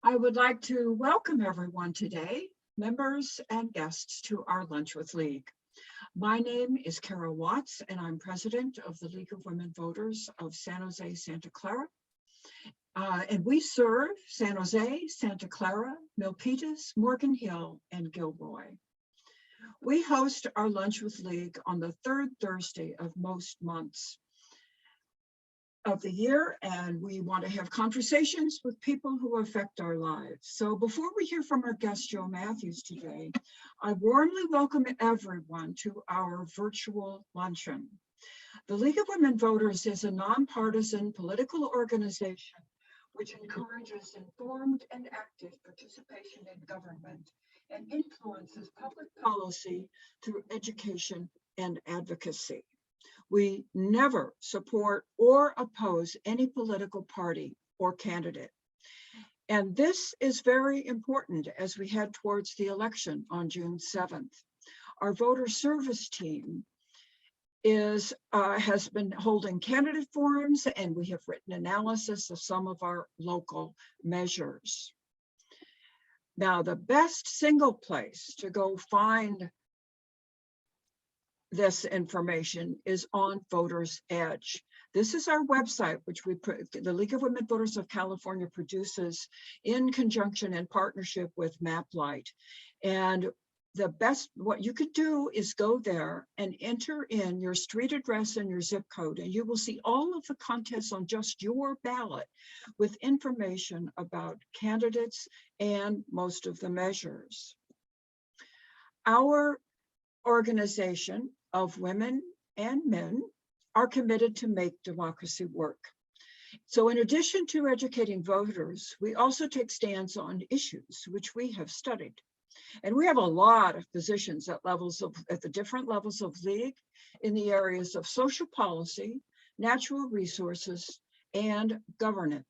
I would like to welcome everyone today, members and guests, to our Lunch with League. My name is Clara Watts, and I'm president of the League of Women Voters of San Jose, Santa Clara. And we serve San Jose, Santa Clara, Milpitas, Morgan Hill, and Gilroy. We host our Lunch with League on the third Thursday of most months of the year, and we want to have conversations with people who affect our lives. So before we hear from our guest, Joe Mathews, today, I warmly welcome everyone to our virtual luncheon. The League of Women Voters is a nonpartisan political organization which encourages informed and active participation in government and influences public policy through education and advocacy. We never support or oppose any political party or candidate. And this is very important as we head towards the election on June 7th. Our voter service team has been holding candidate forums, and we have written analysis of some of our local measures. Now, the best single place to go find this information is on Voters Edge. This is our website, which the League of Women Voters of California produces in conjunction and partnership with MapLight. And the best, what you could do is go there and enter in your street address and your zip code, and you will see all of the contents on just your ballot with information about candidates and most of the measures. Our organization of women and men are committed to make democracy work. So in addition to educating voters, we also take stands on issues which we have studied. And we have a lot of positions at the different levels of League in the areas of social policy, natural resources, and governance.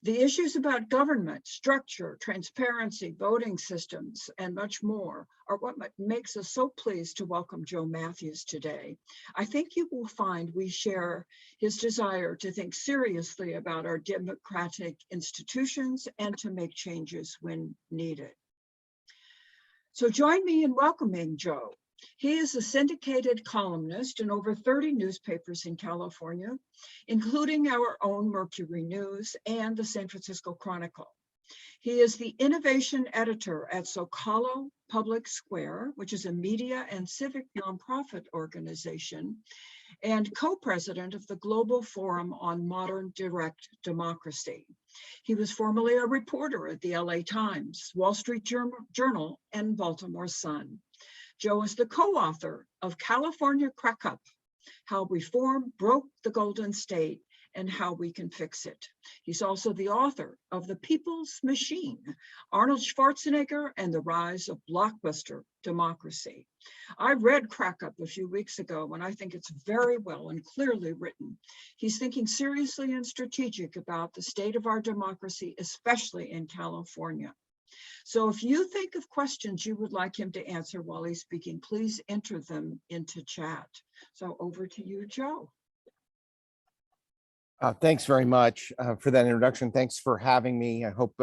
The issues about government, structure, transparency, voting systems, and much more are what makes us so pleased to welcome Joe Mathews today. I think you will find we share his desire to think seriously about our democratic institutions and to make changes when needed. So join me in welcoming Joe. He is a syndicated columnist in over 30 newspapers in California, including our own Mercury News and the San Francisco Chronicle. He is the innovation editor at Zocalo Public Square, which is a media and civic nonprofit organization, and co-president of the Global Forum on Modern Direct Democracy. He was formerly a reporter at the LA Times, Wall Street Journal, and Baltimore Sun. Joe is the co-author of California Crackup, How Reform Broke the Golden State and How We Can Fix It. He's also the author of The People's Machine, Arnold Schwarzenegger and the Rise of Blockbuster Democracy. I read Crackup a few weeks ago, and I think it's very well and clearly written. He's thinking seriously and strategic about the state of our democracy, especially in California. So if you think of questions you would like him to answer while he's speaking, please enter them into chat. So over to you, Joe. Thanks very much for that introduction. Thanks for having me. I hope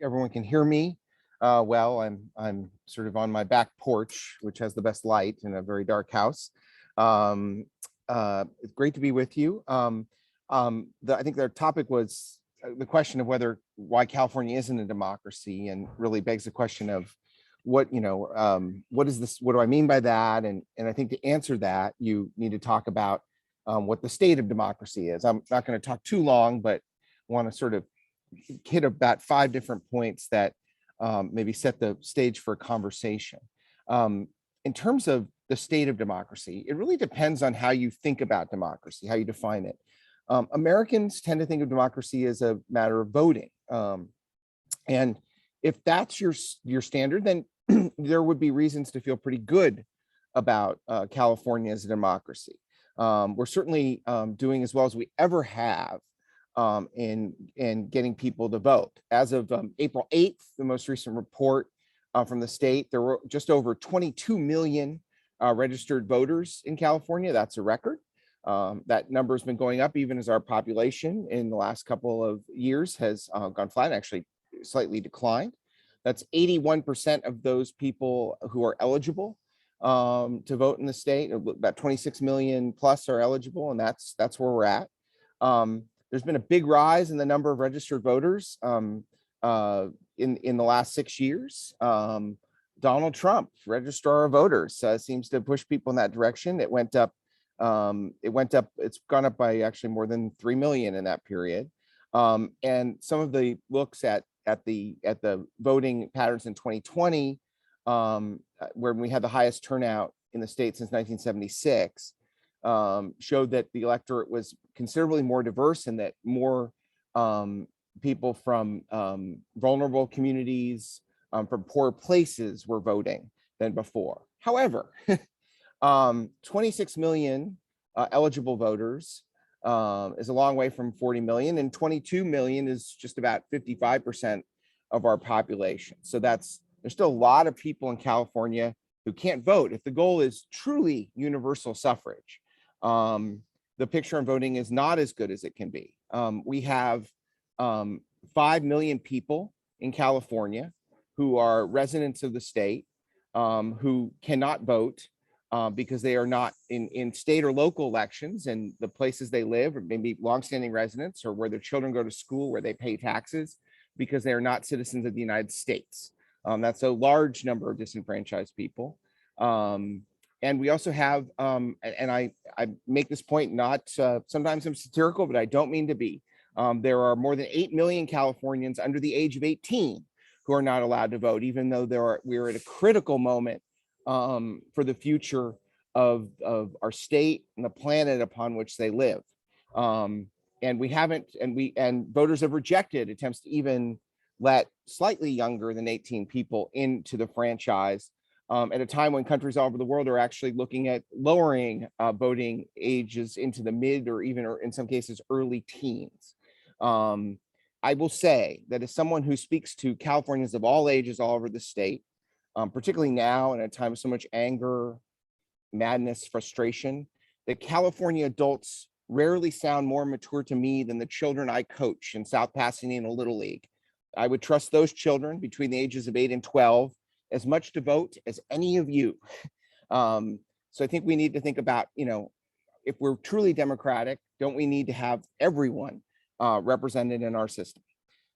everyone can hear me well. I'm sort of on my back porch, which has the best light in a very dark house. It's great to be with you. I think their topic was the question of why California isn't a democracy, and really begs the question of what is this? What do I mean by that? And I think to answer that, you need to talk about what the state of democracy is. I'm not going to talk too long, but want to sort of hit about 5 different points that maybe set the stage for a conversation. In terms of the state of democracy, it really depends on how you think about democracy, how you define it. Americans tend to think of democracy as a matter of voting. And if that's your standard, then there would be reasons to feel pretty good about California as a democracy. We're certainly doing as well as we ever have in getting people to vote. As of April 8th, the most recent report from the state, there were just over 22 million registered voters in California. That's a record. That number has been going up even as our population in the last couple of years has gone flat, actually slightly declined. That's 81% of those people who are eligible to vote in the state. About 26 million plus are eligible, and that's where we're at. There's been a big rise in the number of registered voters in the last 6 years. Donald Trump, registrar of voters, seems to push people in that direction. It went up. It's gone up by actually more than 3 million in that period. And some of the looks at the voting patterns in 2020, where we had the highest turnout in the state since 1976, showed that the electorate was considerably more diverse and that more people from vulnerable communities, from poor places were voting than before. However, 26 million eligible voters is a long way from 40 million, and 22 million is just about 55% of our population. So there's still a lot of people in California who can't vote. If the goal is truly universal suffrage, the picture on voting is not as good as it can be. We have 5 million people in California who are residents of the state who cannot vote because they are not in state or local elections, and the places they live, or maybe longstanding residents, or where their children go to school, where they pay taxes, because they are not citizens of the United States. That's a large number of disenfranchised people. And we also have, and I make this point not, sometimes I'm satirical, but I don't mean to be. There are more than 8 million Californians under the age of 18 who are not allowed to vote, even though we're at a critical moment for the future of our state and the planet upon which they live. And we haven't, and voters have rejected attempts to even let slightly younger than 18 people into the franchise at a time when countries all over the world are actually looking at lowering voting ages into the mid or even, or in some cases, early teens. I will say that as someone who speaks to Californians of all ages all over the state, particularly now in a time of so much anger, madness, frustration, that California adults rarely sound more mature to me than the children I coach in South Pasadena Little League. I would trust those children between the ages of 8 and 12 as much to vote as any of you. So I think we need to think about, if we're truly democratic, don't we need to have everyone represented in our system?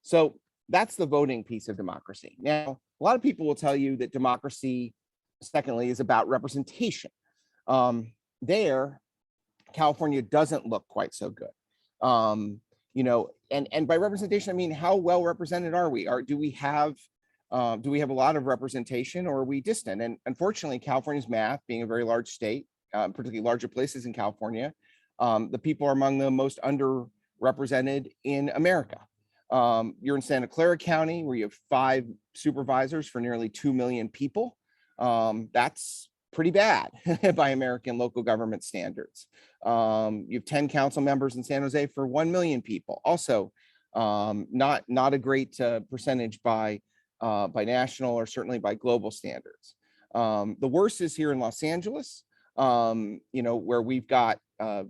So that's the voting piece of democracy. Now, a lot of people will tell you that democracy, secondly, is about representation. California doesn't look quite so good. And by representation, I mean, how well represented are we? Do we have a lot of representation, or are we distant? And unfortunately, California's math, being a very large state, particularly larger places in California, the people are among the most underrepresented in America. You're in Santa Clara County, where you have 5 supervisors for nearly 2 million people. That's pretty bad by American local government standards. You have 10 council members in San Jose for 1 million people. Also, not a great percentage by national or certainly by global standards. The worst is here in Los Angeles, where we've got a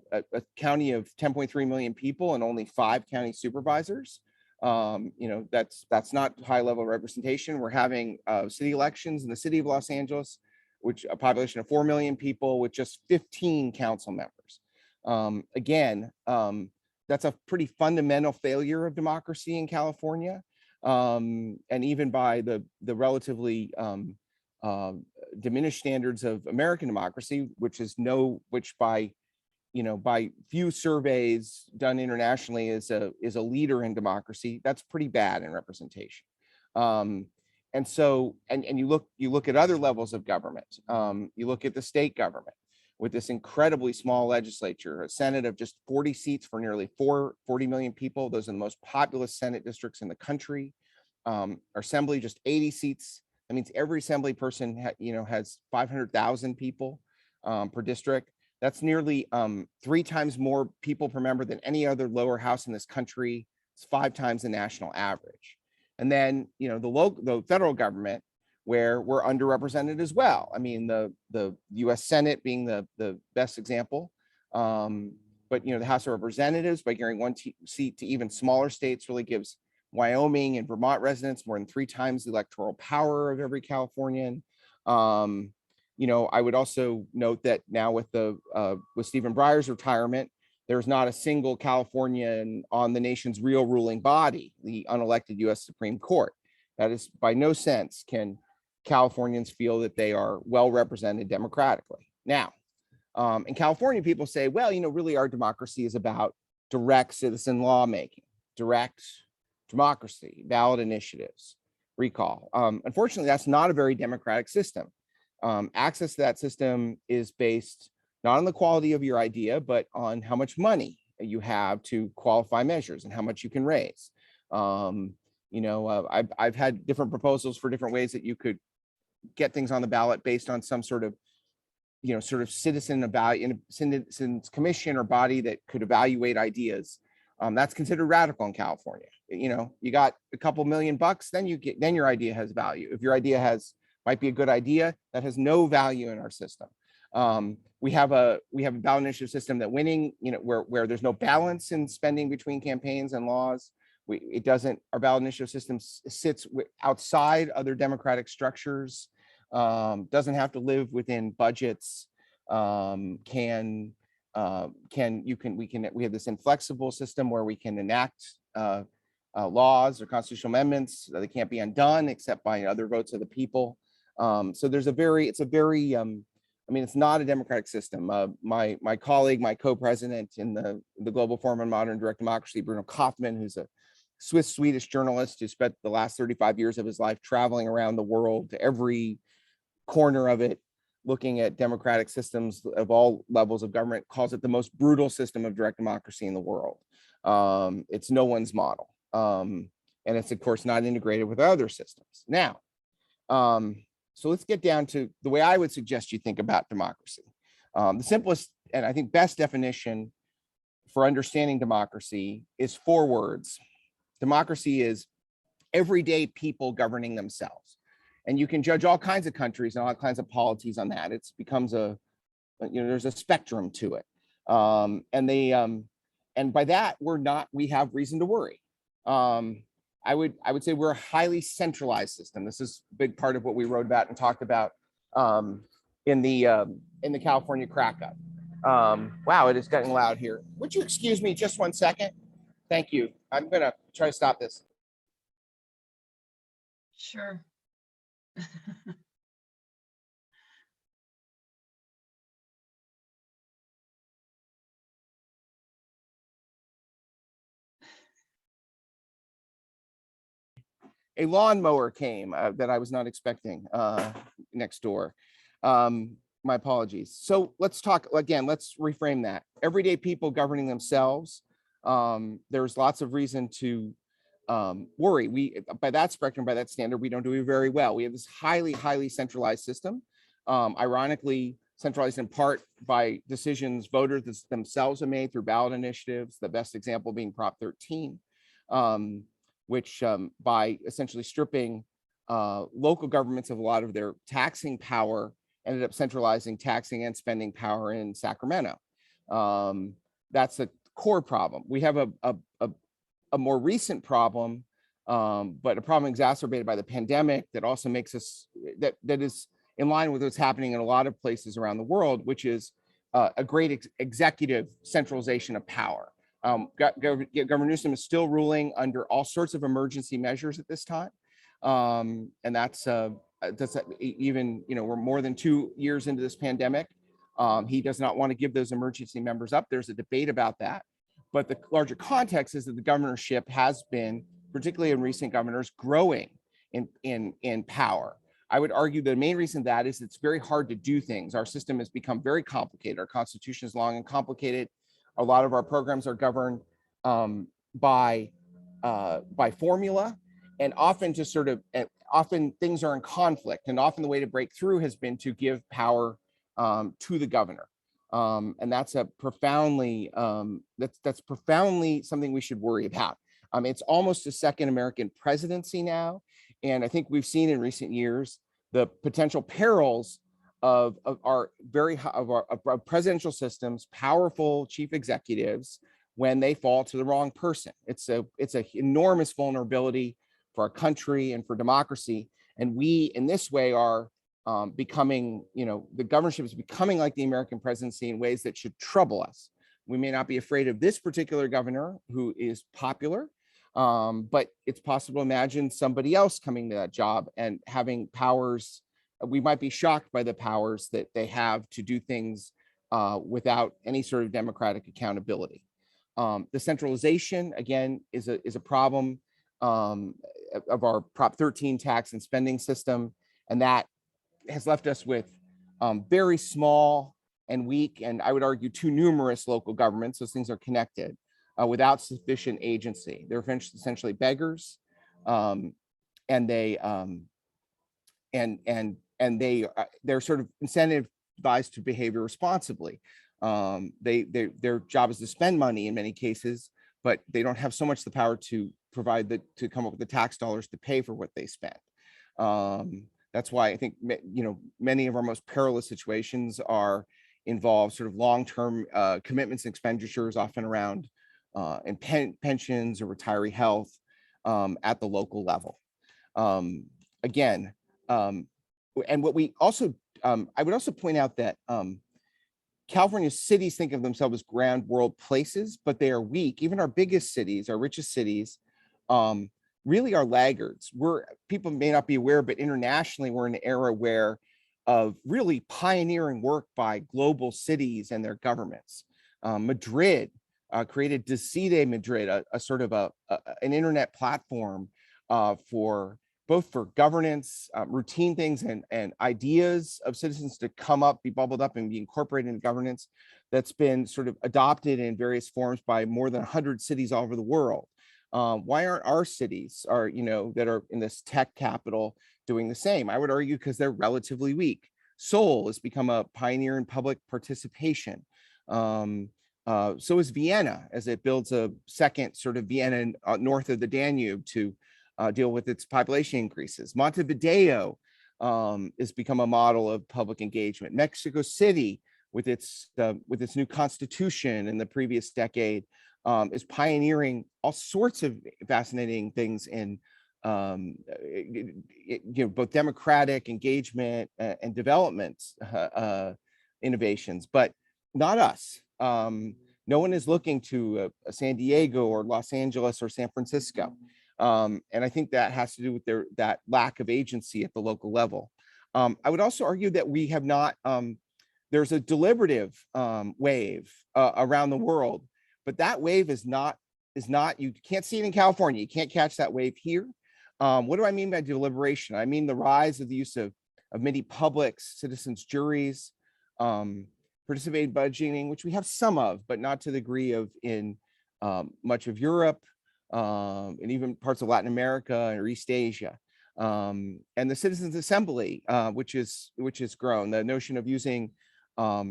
county of 10.3 million people and only 5 county supervisors. That's not high level representation. We're having city elections in the city of Los Angeles, which a population of 4 million people with just 15 council members. Again, that's a pretty fundamental failure of democracy in California. And even by the relatively diminished standards of American democracy, which by few surveys done internationally is a leader in democracy, that's pretty bad in representation. And so, and you look at other levels of government. You look at the state government with this incredibly small legislature, a Senate of just 40 seats for nearly 40 million people. Those are the most populous Senate districts in the country. Our assembly, just 80 seats. That means every assembly person has 500,000 people per district. That's nearly 3 times more people per member than any other lower house in this country. It's 5 times the national average. And then, the federal government, where we're underrepresented as well. I mean, the U.S. Senate being the best example. but the House of Representatives, by giving one seat to even smaller states, really gives Wyoming and Vermont residents more than 3 times the electoral power of every Californian. I would also note that now with Stephen Breyer's retirement, there's not a single Californian on the nation's real ruling body, the unelected U.S. Supreme Court. That is, by no sense can Californians feel that they are well represented democratically. Now, in California, people say, well, really our democracy is about direct citizen lawmaking, direct democracy, ballot initiatives, recall. Unfortunately, that's not a very democratic system. Access to that system is based not on the quality of your idea, but on how much money you have to qualify measures and how much you can raise. I've had different proposals for different ways that you could get things on the ballot based on some sort of citizens commission or body that could evaluate ideas. That's considered radical in California. You got a couple $1,000,000, then your idea has value. If your idea might be a good idea, that has no value in our system. We have a ballot initiative system that winning, where there's no balance in spending between campaigns and laws. Our ballot initiative system sits outside other democratic structures, doesn't have to live within budgets, we have this inflexible system where we can enact laws or constitutional amendments that can't be undone except by other votes of the people. So it's not a democratic system. My colleague, my co-president in the Global Forum on Modern Direct Democracy, Bruno Kaufmann, who's a Swiss-Swedish journalist who spent the last 35 years of his life traveling around the world to every corner of it, looking at democratic systems of all levels of government, calls it the most brutal system of direct democracy in the world. It's no one's model. And it's, of course, not integrated with other systems. Now, so let's get down to the way I would suggest you think about democracy. The simplest and I think best definition for understanding democracy is 4 words. Democracy is everyday people governing themselves. And you can judge all kinds of countries and all kinds of polities on that. It becomes there's a spectrum to it. And by that, we have reason to worry. I would say we're a highly centralized system. This is a big part of what we wrote about and talked about in the California Crackup. Wow, it is getting loud here. Would you excuse me just 1 second? Thank you. I'm gonna try to stop this. Sure. A lawnmower came that I was not expecting next door. My apologies. So let's talk again. Let's reframe that. Everyday people governing themselves. There's lots of reason to worry. By that spectrum, by that standard, we don't do very well. We have this highly centralized system, ironically centralized in part by decisions voters themselves have made through ballot initiatives. The best example being Prop 13, which by essentially stripping local governments of a lot of their taxing power, ended up centralizing taxing and spending power in Sacramento. That's a core problem. We have a more recent problem, but a problem exacerbated by the pandemic that also makes us, that is in line with what's happening in a lot of places around the world, which is a great executive centralization of power. Governor Newsom is still ruling under all sorts of emergency measures at this time. And that's even, we're more than 2 years into this pandemic. He does not want to give those emergency members up. There's a debate about that. But the larger context is that the governorship has been, particularly in recent governors, growing in power. I would argue the main reason that is it's very hard to do things. Our system has become very complicated. Our Constitution is long and complicated. A lot of our programs are governed by formula, and often often things are in conflict. And often the way to break through has been to give power to the governor. And that's a profoundly that's profoundly something we should worry about. It's almost a second American presidency now, and I think we've seen in recent years the potential perils of our of our presidential systems, powerful chief executives, when they fall to the wrong person. It's a enormous vulnerability for our country and for democracy. And we, in this way, are becoming, the governorship is becoming like the American presidency in ways that should trouble us. We may not be afraid of this particular governor who is popular, but it's possible to imagine somebody else coming to that job and having powers. We might be shocked by the powers that they have to do things without any sort of democratic accountability. The centralization, again, is a problem of our Prop 13 tax and spending system, and that has left us with very small and weak, and I would argue too numerous local governments. Those things are connected without sufficient agency. They're essentially beggars, and they're sort of incentivized to behave responsibly. Their job is to spend money in many cases, but they don't have so much the power to to come up with the tax dollars to pay for what they spend. That's why I think, many of our most perilous situations involve sort of long-term commitments and expenditures, often around pensions or retiree health at the local level. And what we also, I would also point out that California cities think of themselves as grand world places, but they are weak. Even our biggest cities, our richest cities, really are laggards. People may not be aware, but internationally, we're in an era of really pioneering work by global cities and their governments. Madrid created Decide Madrid, a sort of an internet platform for governance, routine things, and ideas of citizens to come up, be bubbled up, and be incorporated into governance. That's been sort of adopted in various forms by more than 100 cities all over the world. Why aren't our cities that are in this tech capital doing the same? I would argue because they're relatively weak. Seoul has become a pioneer in public participation. So is Vienna, as it builds a second sort of Vienna north of the Danube to deal with its population increases. Montevideo has become a model of public engagement. Mexico City, with its new constitution in the previous decade, is pioneering all sorts of fascinating things in both democratic engagement and development innovations, but not us. No one is looking to San Diego or Los Angeles or San Francisco. And I think that has to do with that lack of agency at the local level. I would also argue that we have not, there's a deliberative wave around the world, but that wave is not, you can't see it in California. You can't catch that wave here. What do I mean by deliberation? I mean the rise of the use of many publics, citizens' juries, participated budgeting, which we have some of, but not to the degree of in much of Europe, and even parts of Latin America or East Asia, and the Citizens Assembly, which has grown. The notion of using a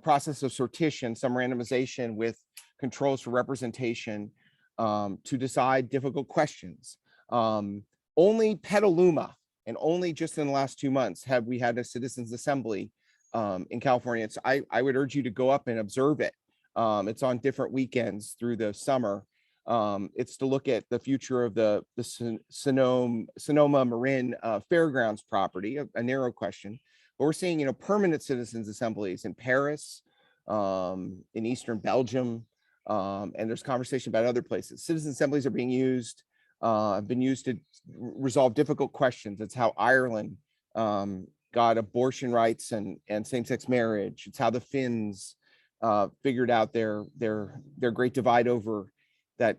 process of sortition, some randomization with controls for representation to decide difficult questions. Only Petaluma, and only just in the last 2 months have we had a Citizens Assembly in California. I would urge you to go up and observe it. It's on different weekends through the summer. It's to look at the future of the Sonoma Marin Fairgrounds property, a narrow question. But we're seeing, permanent citizens assemblies in Paris, in Eastern Belgium, and there's conversation about other places. Citizen assemblies are being used, have been used to resolve difficult questions. It's how Ireland got abortion rights and same-sex marriage. It's how the Finns figured out their great divide over that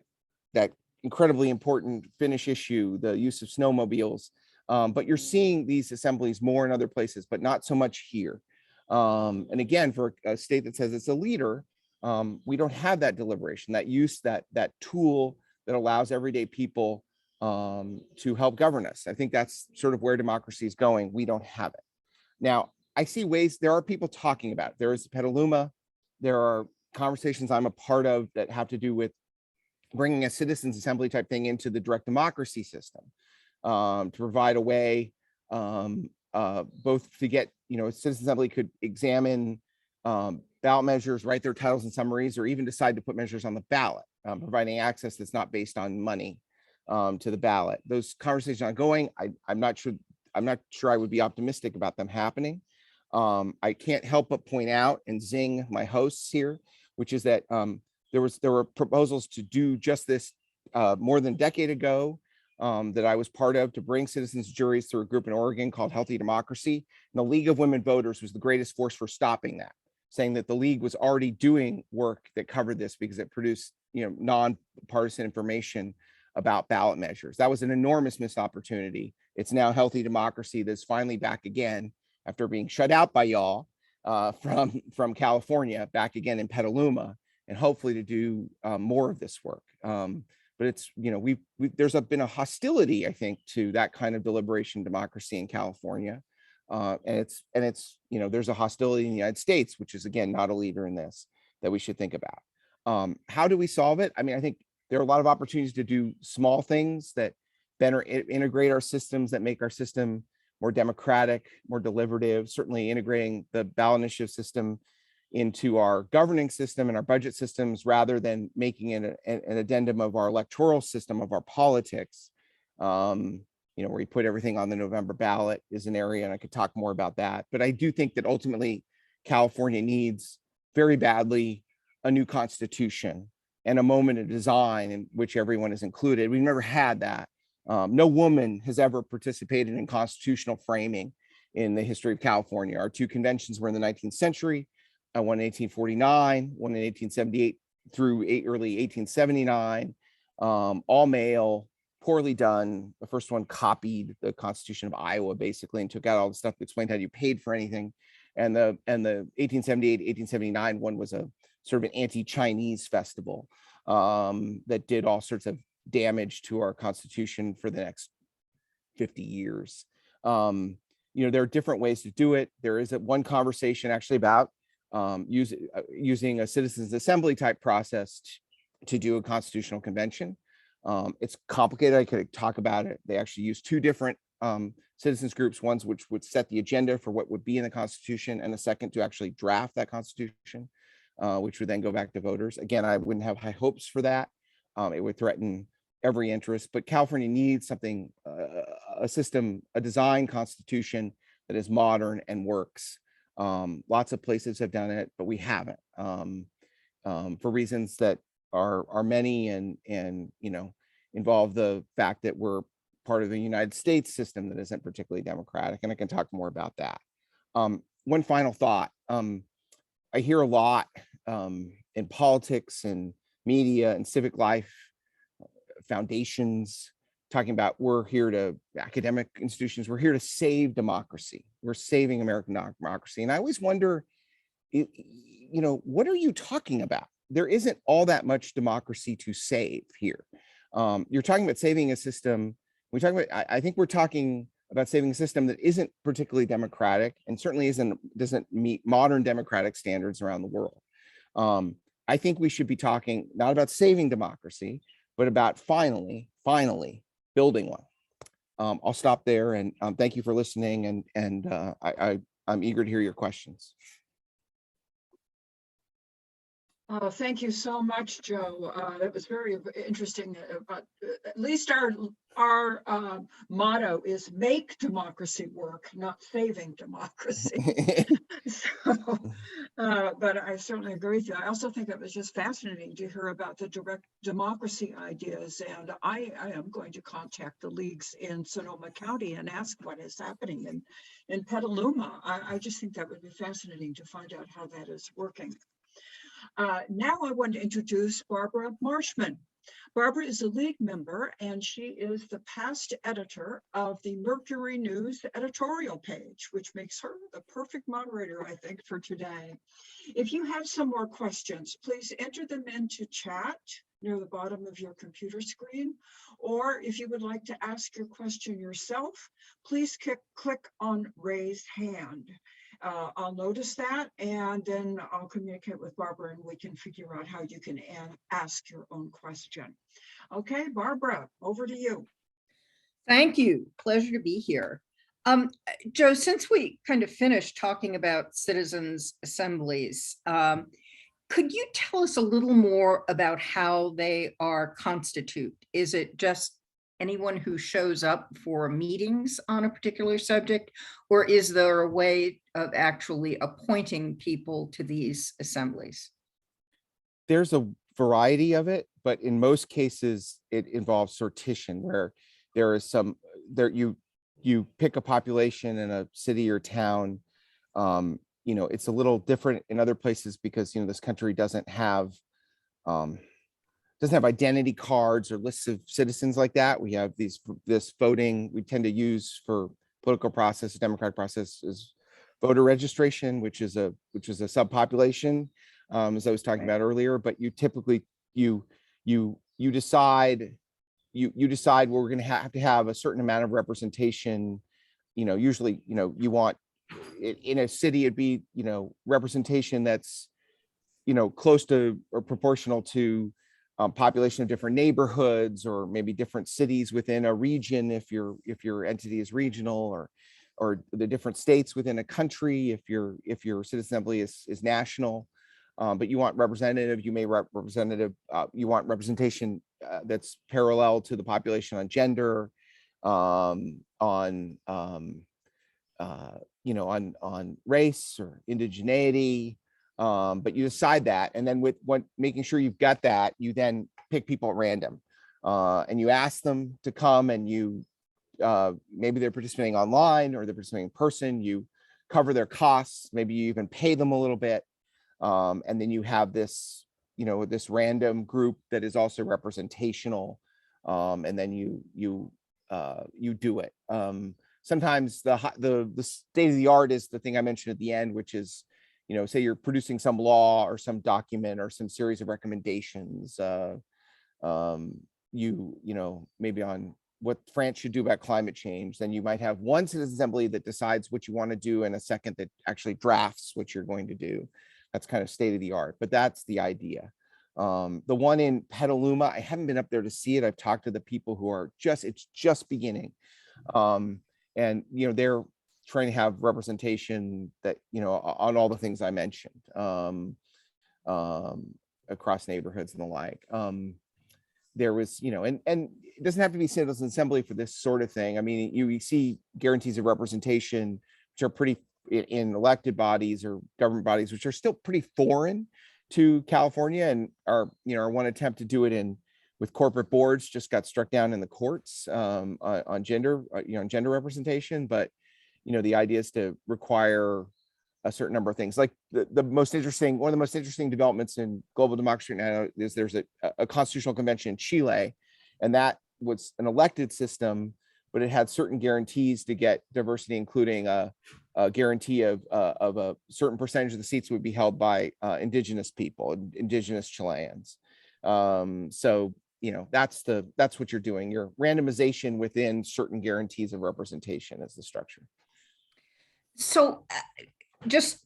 incredibly important Finnish issue, the use of snowmobiles. But you're seeing these assemblies more in other places, but not so much here. And again, for a state that says it's a leader, we don't have that deliberation, that use, that tool that allows everyday people to help govern us. I think that's sort of where democracy is going. We don't have it. Now, I see ways, there are people talking about it. There is Petaluma. There are conversations I'm a part of that have to do with bringing a citizens assembly type thing into the direct democracy system, to provide a way both to get, Citizen Assembly could examine ballot measures, write their titles and summaries, or even decide to put measures on the ballot, providing access that's not based on money to the ballot. Those conversations are ongoing. I'm not sure I would be optimistic about them happening. I can't help but point out and zing my hosts here, which is that there were proposals to do just this more than a decade ago that I was part of, to bring citizens juries through a group in Oregon called Healthy Democracy. And the League of Women Voters was the greatest force for stopping that, saying that the League was already doing work that covered this because it produced, nonpartisan information about ballot measures. That was an enormous missed opportunity. It's now Healthy Democracy that's finally back again after being shut out by y'all from California, back again in Petaluma, and hopefully to do more of this work. But it's, there's been a hostility, I think, to that kind of deliberation democracy in California. And it's, there's a hostility in the United States, which is, again, not a leader in this, that we should think about. How do we solve it? I mean, I think there are a lot of opportunities to do small things that better integrate our systems, that make our system more democratic, more deliberative, certainly integrating the ballot initiative system into our governing system and our budget systems, rather than making it an addendum of our electoral system, of our politics. Where you put everything on the November ballot is an area, and I could talk more about that. But I do think that ultimately California needs very badly a new constitution and a moment of design in which everyone is included. We've never had that. No woman has ever participated in constitutional framing in the history of California. Our two conventions were in the 19th century, one in 1849, one in 1878 through early 1879, all male, poorly done. The first one copied the Constitution of Iowa, basically, and took out all the stuff that explained how you paid for anything. And the 1878, 1879 one was a sort of an anti-Chinese festival that did all sorts of damage to our Constitution for the next 50 years. There are different ways to do it. There is one conversation actually about using a citizens assembly type process to do a constitutional convention. It's complicated. I could talk about it. They actually use two different citizens groups, ones which would set the agenda for what would be in the Constitution, and a second to actually draft that Constitution, which would then go back to voters. Again, I wouldn't have high hopes for that. It would threaten every interest, but California needs something, a system, a design constitution that is modern and works. Lots of places have done it, but we haven't, for reasons that are many and involve the fact that we're part of the United States system that isn't particularly democratic. And I can talk more about that. One final thought. I hear a lot in politics and media and civic life, foundations, talking about academic institutions, we're here to save democracy. We're saving American democracy. And I always wonder, what are you talking about? There isn't all that much democracy to save here. You're talking about saving a system. I think we're talking about saving a system that isn't particularly democratic, and certainly doesn't meet modern democratic standards around the world. I think we should be talking not about saving democracy, but about finally building one. I'll stop there, and thank you for listening. And I'm eager to hear your questions. Thank you so much, Joe. That was very interesting. But at least our motto is make democracy work, not saving democracy. But I certainly agree with you. I also think it was just fascinating to hear about the direct democracy ideas. And I am going to contact the leagues in Sonoma County and ask what is happening in Petaluma. I just think that would be fascinating to find out how that is working. Now I want to introduce Barbara Marshman. Barbara is a league member, and she is the past editor of the Mercury News editorial page, which makes her the perfect moderator, I think, for today. If you have some more questions, please enter them into chat near the bottom of your computer screen. Or if you would like to ask your question yourself, please click on raise hand. I'll notice that, and then I'll communicate with Barbara, and we can figure out how you can ask your own question. Okay, Barbara, over to you. Thank you. Pleasure to be here. Joe, since we kind of finished talking about citizens' assemblies, could you tell us a little more about how they are constituted? Is it just anyone who shows up for meetings on a particular subject, or is there a way of actually appointing people to these assemblies? There's a variety of it, but in most cases it involves sortition, where there is some there you pick a population in a city or town. It's a little different in other places because this country doesn't have identity cards or lists of citizens like that. We have this voting we tend to use for political process, democratic process, is voter registration, which is a subpopulation, as I was talking about earlier. But you typically you decide where we're going to have a certain amount of representation. Usually, you want in a city, it'd be, representation that's, close to or proportional to population of different neighborhoods, or maybe different cities within a region, if your entity is regional, or the different states within a country, if your citizen assembly is national. But you want representative, you want representation that's parallel to the population on gender, on race or indigeneity. But you decide that, and then making sure you've got that, you then pick people at random, and you ask them to come, and maybe they're participating online or they're participating in person. You cover their costs, maybe you even pay them a little bit, and then you have this random group that is also representational, and then you do it. Sometimes the state of the art is the thing I mentioned at the end, which is, say you're producing some law or some document or some series of recommendations, maybe on what France should do about climate change. Then you might have one citizen assembly that decides what you want to do, and a second that actually drafts what you're going to do. That's kind of state of the art, but that's the idea. The one in Petaluma, I haven't been up there to see it. I've talked to the people who are it's just beginning. And they're trying to have representation that on all the things I mentioned, across neighborhoods and the like. There was and it doesn't have to be citizen assembly for this sort of thing. I mean, you see guarantees of representation which are pretty in elected bodies or government bodies, which are still pretty foreign to California, and our one attempt to do it with corporate boards just got struck down in the courts, on gender representation. But the idea is to require a certain number of things. Like one of the most interesting developments in global democracy now is there's a constitutional convention in Chile, and that was an elected system, but it had certain guarantees to get diversity, including a guarantee of a certain percentage of the seats would be held by indigenous people, indigenous Chileans. So that's what you're doing. Your randomization within certain guarantees of representation is the structure. So just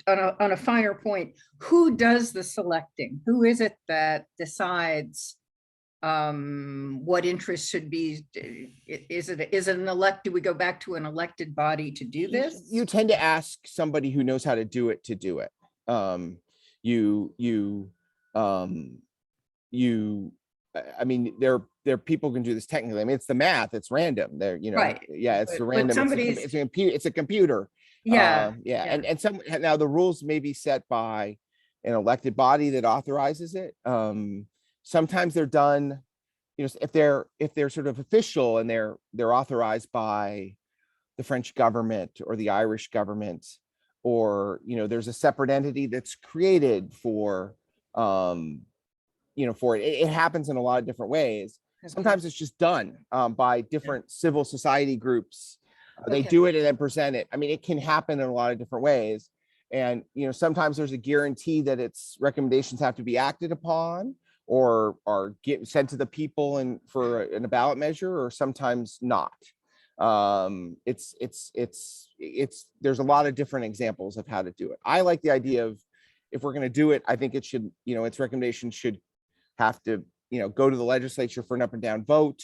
on a finer point, who does the selecting? Who is it that decides what interests should be? Is it an elect? Do we go back to an elected body to do this? You tend to ask somebody who knows how to do it to do it. I mean, there are people who can do this technically. I mean, it's the math, it's random. There, right. Yeah, it's random. It's a computer. Yeah. And now the rules may be set by an elected body that authorizes it. Sometimes they're done, if they're sort of official and they're authorized by the French government or the Irish government, or there's a separate entity that's created for for it. It happens in a lot of different ways. Okay. Sometimes it's just done by different civil society groups. They do it and then present it. I mean, it can happen in a lot of different ways. And sometimes there's a guarantee that its recommendations have to be acted upon or get sent to the people in a ballot measure, or sometimes not. There's a lot of different examples of how to do it. I like the idea of, if we're going to do it, I think it should, its recommendation should have to, go to the legislature for an up and down vote.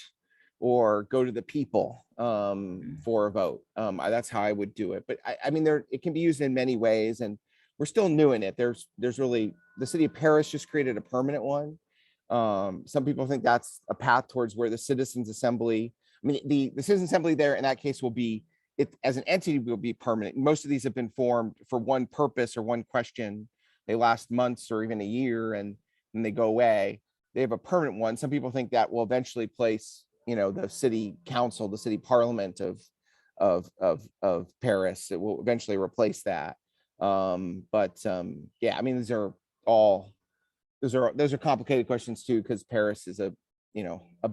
or go to the people for a vote. That's how I would do it. But I mean, it can be used in many ways, and we're still new in it. There's really, the city of Paris just created a permanent one. Some people think that's a path towards where the Citizens Assembly, I mean, the Citizens Assembly there in that case will be, it as an entity will be permanent. Most of these have been formed for one purpose or one question. They last months or even a year, and then they go away. They have a permanent one. Some people think that will eventually place, the city council, the city parliament of Paris. It will eventually replace that. Yeah, I mean, those are complicated questions too, because Paris is a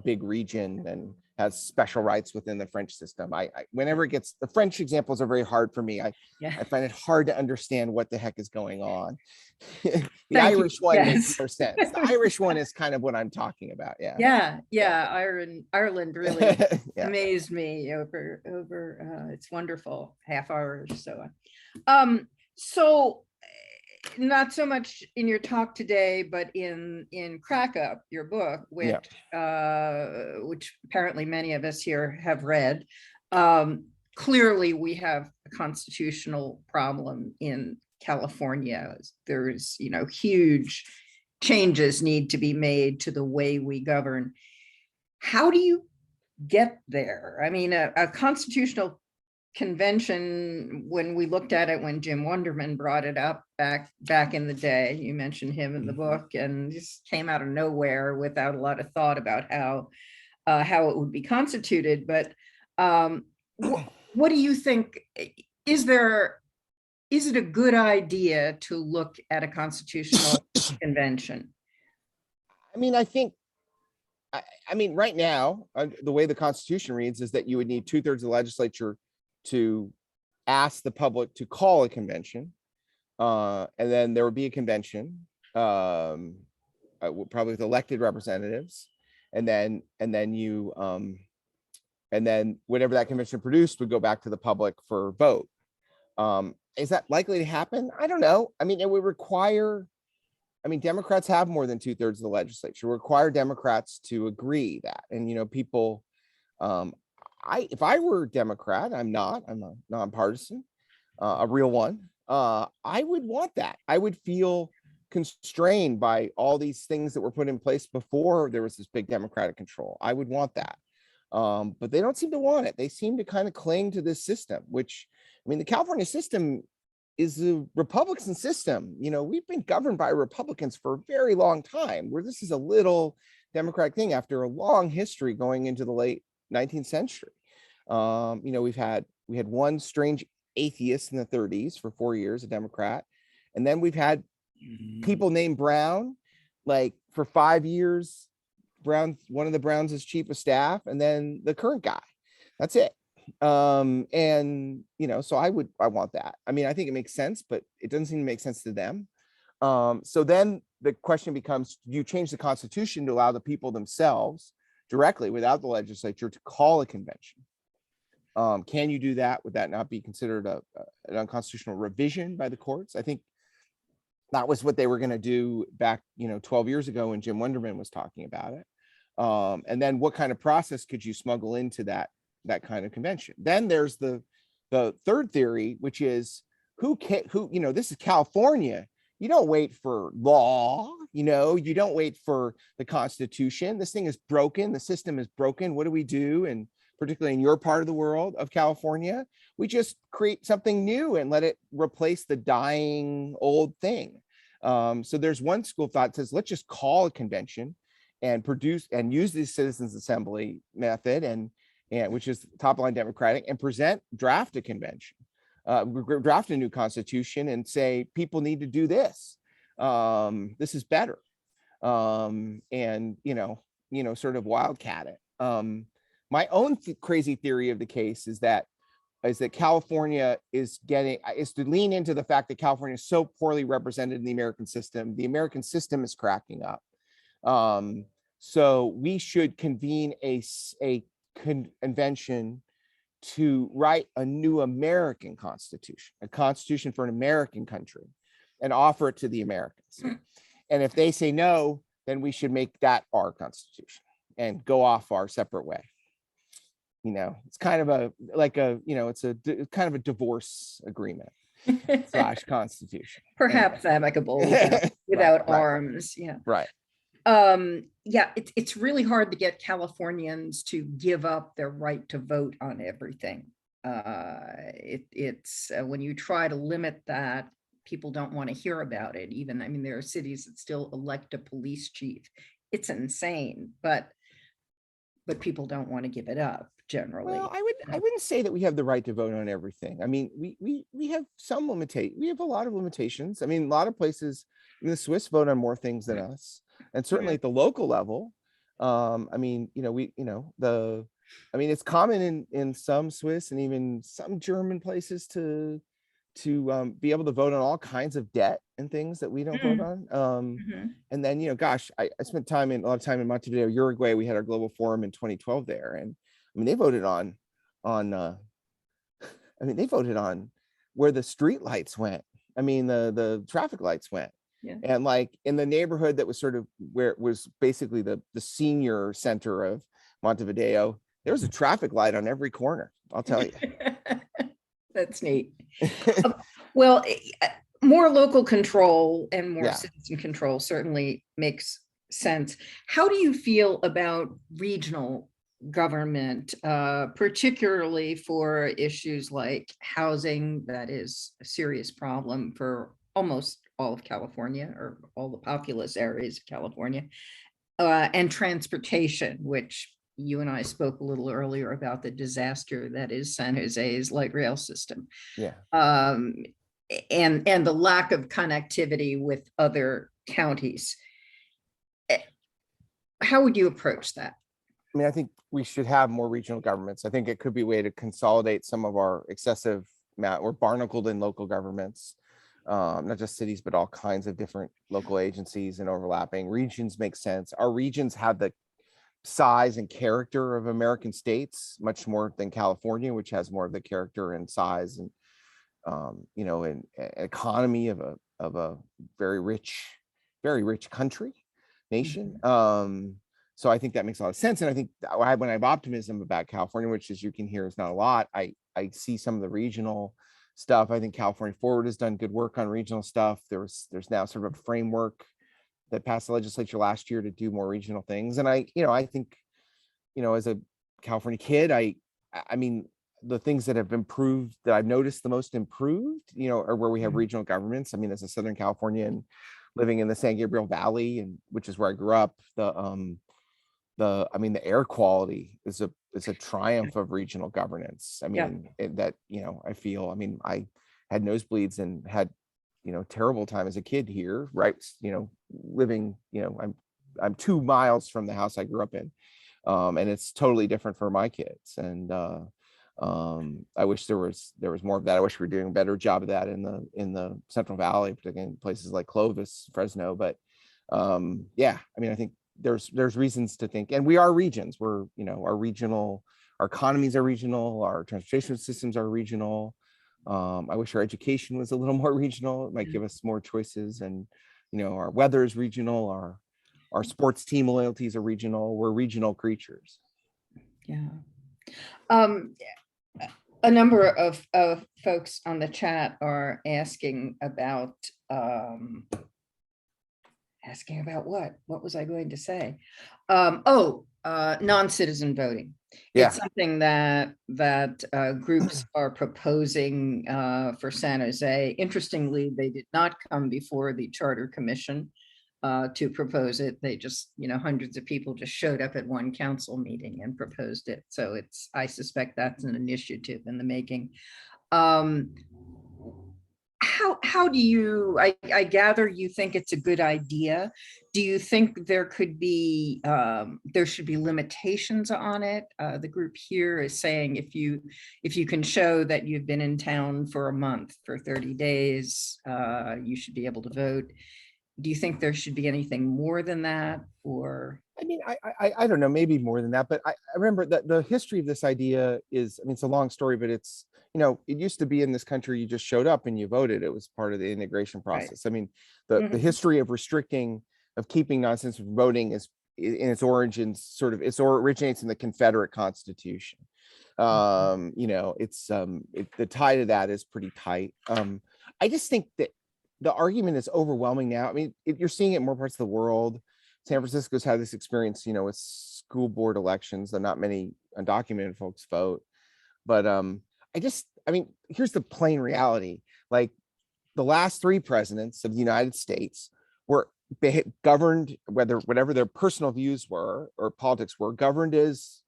big region and has special rights within the French system. Whenever it gets, the French examples are very hard for me. I find it hard to understand what the heck is going on. The Irish one makes more sense. The Irish one is kind of what I'm talking about. Yeah. Ireland really amazed me over it's wonderful half hour or so. So not so much in your talk today, but in Crackup, your book, which apparently many of us here have read. Clearly, we have a constitutional problem in California. There's, huge changes need to be made to the way we govern. How do you get there? I mean, a constitutional convention, when we looked at it, when Jim Wunderman brought it up back in the day, you mentioned him in the book, and just came out of nowhere without a lot of thought about how it would be constituted. But what do you think? Is it a good idea to look at a constitutional convention? I mean, I mean, right now, the way the Constitution reads is that you would need 2/3 of the legislature to ask the public to call a convention, and then there would be a convention, probably with elected representatives, and then whatever that convention produced would go back to the public for vote. Is that likely to happen? I don't know. I mean, it would require, Democrats have more than 2/3 of the legislature. It would require Democrats to agree that, and people, if I were a Democrat, I'm a nonpartisan, a real one. I would want that. I would feel constrained by all these things that were put in place before there was this big Democratic control. I would want that. But they don't seem to want it. They seem to kind of cling to this system, which, the California system is a Republican system. We've been governed by Republicans for a very long time, where this is a little Democratic thing after a long history going into the late 19th century. We had one strange atheist in the 30s for 4 years, a Democrat. And then we've had people named Brown, like for 5 years, one of the Browns' chief of staff, and then the current guy. That's it. So I want that. I think it makes sense, but it doesn't seem to make sense to them. So then the question becomes, do you change the Constitution to allow the people themselves directly, without the legislature, to call a convention? Can you do that? Would that not be considered an unconstitutional revision by the courts? I think that was what they were going to do back, 12 years ago when Jim Wunderman was talking about it. And then what kind of process could you smuggle into that kind of convention? Then there's the third theory, which is this is California. You don't wait for law, you don't wait for the Constitution. This thing is broken. The system is broken. What do we do? And particularly in your part of the world of California, we just create something new and let it replace the dying old thing. So there's one school of thought that says, let's just call a convention and produce and use the Citizens Assembly method, and which is top line Democratic, and draft a convention, draft a new constitution, and say people need to do this. This is better, and sort of wildcat it. My own crazy theory of the case is that California is to lean into the fact that California is so poorly represented in the American system. The American system is cracking up. So we should convene a convention to write a new American constitution, a constitution for an American country, and offer it to the Americans. And if they say no, then we should make that our constitution and go off our separate way. it's kind of it's kind of a divorce agreement / constitution. Perhaps amicable without Right. arms. Yeah. Right. Yeah, it's really hard to get Californians to give up their right to vote on everything. It's when you try to limit that, people don't want to hear about it. Even, I mean, there are cities that still elect a police chief. It's insane, but people don't want to give it up generally. Well, I wouldn't say that we have the right to vote on everything. I mean, we have some we have a lot of limitations. I mean, a lot of places, the Swiss vote on more things than us, and certainly at the local level. I mean, it's common in some Swiss and even some German places to be able to vote on all kinds of debt and things that we don't vote on. And then, gosh, I spent a lot of time in Montevideo, Uruguay. We had our global forum in 2012 there. And I mean, they voted on where the street lights went. I mean, the traffic lights went. Yeah. And like in the neighborhood that was sort of where it was basically the senior center of Montevideo, there was a traffic light on every corner, I'll tell you. That's neat. Well, more local control and more Yeah. citizen control certainly makes sense. How do you feel about regional government, particularly for issues like housing? That is a serious problem for almost all of California, or all the populous areas of California, and transportation, which you and I spoke a little earlier about the disaster that is San Jose's light rail system. Yeah. And the lack of connectivity with other counties. How would you approach that? I mean, I think we should have more regional governments. I think it could be a way to consolidate some of our excessive or barnacled in local governments, not just cities, but all kinds of different local agencies and overlapping. Regions make sense. Our regions have the size and character of American states, much more than California, which has more of the character and size and an economy of a very rich country, nation. So I think that makes a lot of sense. And I think when I have optimism about California, which, as you can hear, is not a lot, I see some of the regional stuff. I think California Forward has done good work on regional stuff. There's now sort of a framework that passed the legislature last year to do more regional things. And I think, as a California kid, I mean, the things that have improved, that I've noticed the most improved, are where we have regional governments. I mean, as a Southern Californian living in the San Gabriel Valley, and which is where I grew up, the air quality is a triumph of regional governance. I mean, I feel, I had nosebleeds and had, terrible time as a kid here, right? Living, I'm 2 miles from the house I grew up in. And it's totally different for my kids. And I wish there was more of that. I wish we were doing a better job of that in the Central Valley, particularly in places like Clovis, Fresno. But I think there's reasons to think, and we are regions. We're, our economies are regional, our transportation systems are regional. I wish our education was a little more regional. It might give us more choices, and our weather is regional, our sports team loyalties are regional. We're regional creatures. Yeah. A number of folks on the chat are asking about what was I going to say? Non-citizen voting. Yeah. It's something that groups are proposing for San Jose. Interestingly, they did not come before the Charter Commission to propose it. They just, hundreds of people just showed up at one council meeting and proposed it. So I suspect that's an initiative in the making. How do you, I gather you think it's a good idea. Do you think there could be, there should be limitations on it? The group here is saying if you can show that you've been in town for a month, for 30 days, you should be able to vote. Do you think there should be anything more than that? Or I mean, I don't know, maybe more than that, but I remember that the history of this idea is, it's a long story, but it's, it used to be in this country, you just showed up and you voted. It was part of the integration process. Right. I mean, the history of keeping non-citizen voting in its origins, sort of, originates in the Confederate Constitution. You know, the tie to that is pretty tight. I just think that the argument is overwhelming now. I mean, you're seeing it in more parts of the world. San Francisco's had this experience, you know, with school board elections, that not many undocumented folks vote. But I mean, here's the plain reality. Like, the last 3 presidents of the United States were governed, whatever their personal views were or politics were, governed as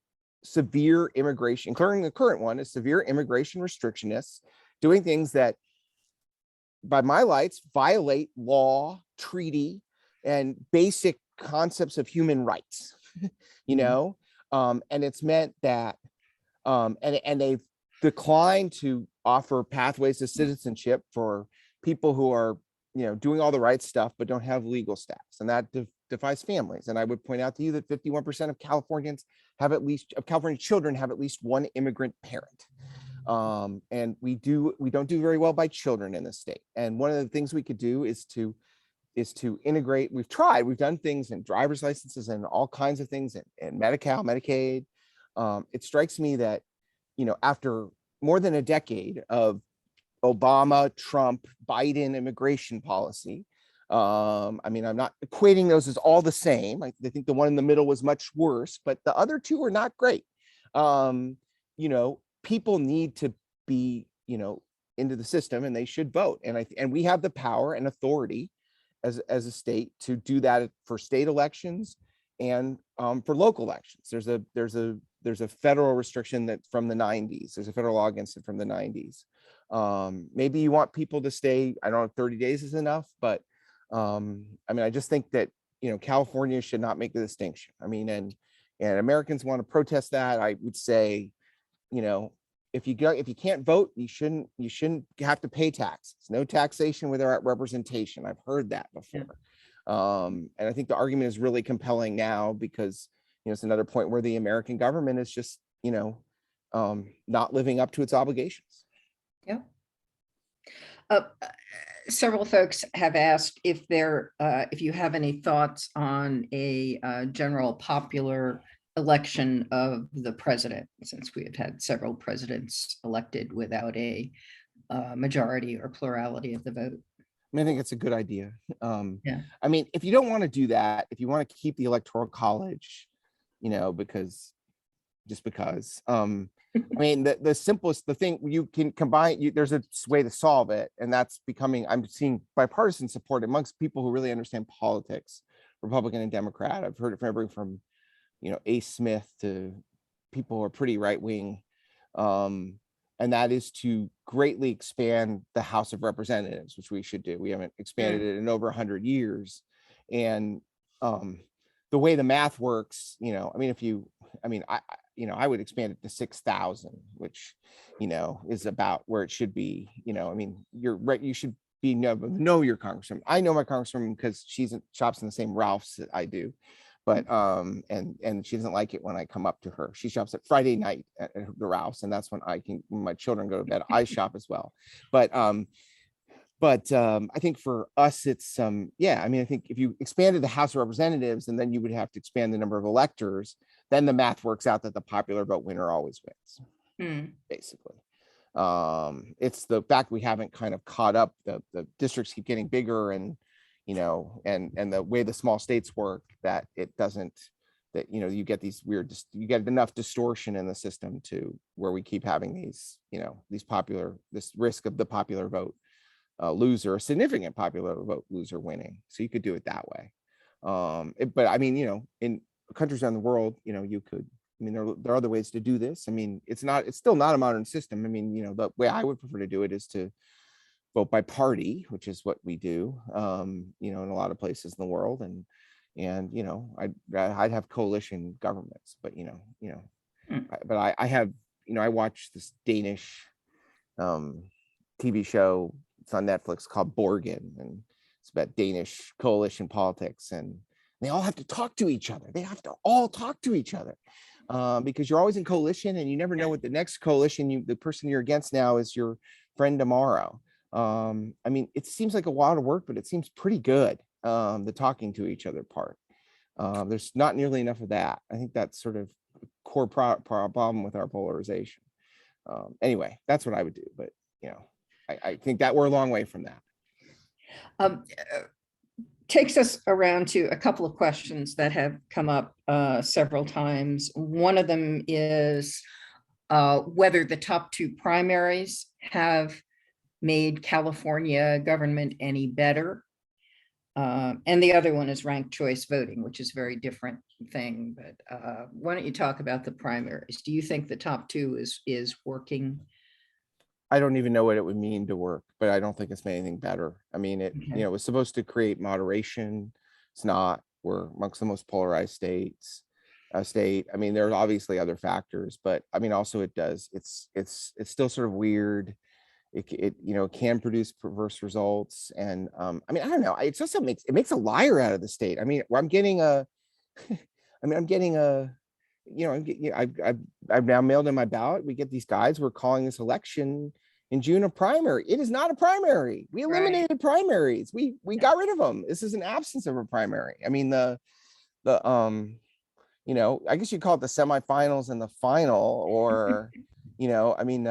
severe immigration, including the current one, is severe immigration restrictionists, doing things that, by my lights, violate law, treaty, and basic concepts of human rights. You know, and it's meant that, and they've declined to offer pathways to citizenship for people who are, you know, doing all the right stuff but don't have legal status, and that defies families. And I would point out to you that 51% of California children have at least one immigrant parent. And we don't do very well by children in this state. And one of the things we could do is to integrate. We've done things in driver's licenses and all kinds of things, and Medi-Cal, Medicaid. It strikes me that, you know, after more than a decade of Obama, Trump, Biden immigration policy, I mean, I'm not equating those as all the same. I think the one in the middle was much worse, but the other 2 are not great. You know, people need to be, you know, into the system, and they should vote. And we have the power and authority as a state to do that for state elections and for local elections. There's a federal restriction that from the 90s. There's a federal law against it from the 90s. Maybe you want people to stay, I don't know, 30 days is enough, but I mean, I just think that, you know, California should not make the distinction. I mean, and Americans want to protest that. I would say, you know, if you can't vote, you shouldn't have to pay taxes. No taxation without representation. I've heard that before. Yeah. And I think the argument is really compelling now because, you know, it's another point where the American government is just, you know, not living up to its obligations. Yeah. Several folks have asked if you have any thoughts on a general popular election of the president, since we have had several presidents elected without a majority or plurality of the vote. I mean, I think it's a good idea. Yeah. I mean, if you don't want to do that, if you want to keep the Electoral College, you know, because I mean, the simplest, the thing you can combine, there's a way to solve it, and that's becoming, I'm seeing bipartisan support amongst people who really understand politics, Republican and Democrat. I've heard it from everyone from, you know, A. Smith to people who are pretty right wing, and that is to greatly expand the House of Representatives, which we should do. We haven't expanded it in over 100 years, and the way the math works, you know, I mean, I would expand it to 6,000, which, you know, is about where it should be. You know, I mean, you're right. You should know your congresswoman. I know my congresswoman because she shops in the same Ralph's that I do, but and she doesn't like it when I come up to her. She shops at Friday night at the Ralph's, and that's when when my children go to bed, I shop as well. But I think for us, it's yeah, I mean, I think if you expanded the House of Representatives, and then you would have to expand the number of electors, then the math works out that the popular vote winner always wins. Basically. It's the fact we haven't kind of caught up. The districts keep getting bigger, and, you know, and the way the small states work, that it doesn't, that, you know, you get these weird, you get enough distortion in the system to where we keep having these, you know, this risk of the popular vote loser, a significant popular vote loser winning. So you could do it that way. But I mean, you know, in countries around the world, you know, you could, I mean, there are other ways to do this. I mean, it's still not a modern system. I mean, you know, the way I would prefer to do it is to vote by party, which is what we do, you know, in a lot of places in the world. And, you know, I'd have coalition governments, but, you know, but I have, you know, I watch this Danish TV show. It's on Netflix called Borgen, and it's about Danish coalition politics, and they all have to talk to each other. They have to all talk to each other because you're always in coalition, and you never know what the next coalition, the person you're against now, is your friend tomorrow. I mean, it seems like a lot of work, but it seems pretty good, the talking to each other part. There's not nearly enough of that. I think that's sort of core problem with our polarization. Anyway, that's what I would do, but I think that we're a long way from that. Um, Takes us around to a couple of questions that have come up several times. One of them is whether the top two primaries have made California government any better. And the other one is ranked choice voting, which is a very different thing. But why don't you talk about the primaries? Do you think the top two is working? I don't even know what it would mean to work, but I don't think it's made anything better. I mean, it Okay. it was supposed to create moderation. It's not. We're amongst the most polarized states. I mean, there are obviously other factors, but I mean, also it does. It's still sort of weird. It can produce perverse results, and I mean, I don't know. It just makes a liar out of the state. I mean, I'm getting a, I've now mailed in my ballot. We get these guides. We're calling this election in June a primary. It is not a primary. We eliminated primaries. We got rid of them. This is an absence of a primary. I mean, I guess you call it the semifinals and the final, or I mean,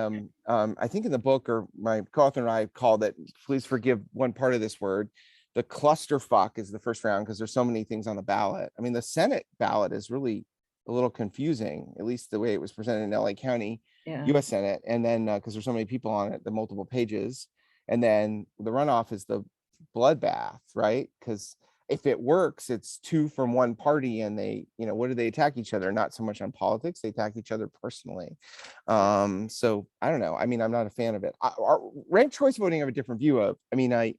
I think in the book, or my co-author and I called it, please forgive one part of this word, the clusterfuck is the first round, because there's so many things on the ballot. I mean, the Senate ballot is really a little confusing, at least the way it was presented in LA County, US Senate. And then because there's so many people on it, the multiple pages. And then the runoff is the bloodbath, right? Because if it works, it's two from one party, and they, what do they attack each other? Not so much on politics, they attack each other personally. So I don't know. I mean, I'm not a fan of it. Our ranked choice voting I have a different view of. I mean, I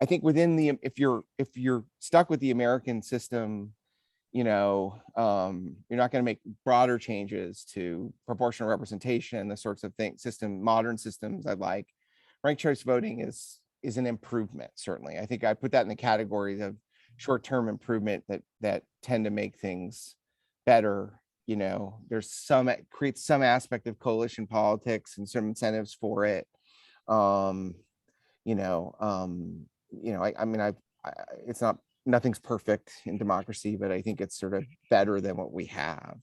think within the, if you're stuck with the American system, you're not going to make broader changes to proportional representation, the sorts of things, modern systems I'd like. Ranked choice voting is an improvement, certainly. I think I put that in the category of short-term improvement that tend to make things better. There's creates some aspect of coalition politics and some incentives for it. It's not, nothing's perfect in democracy, but I think it's sort of better than what we have.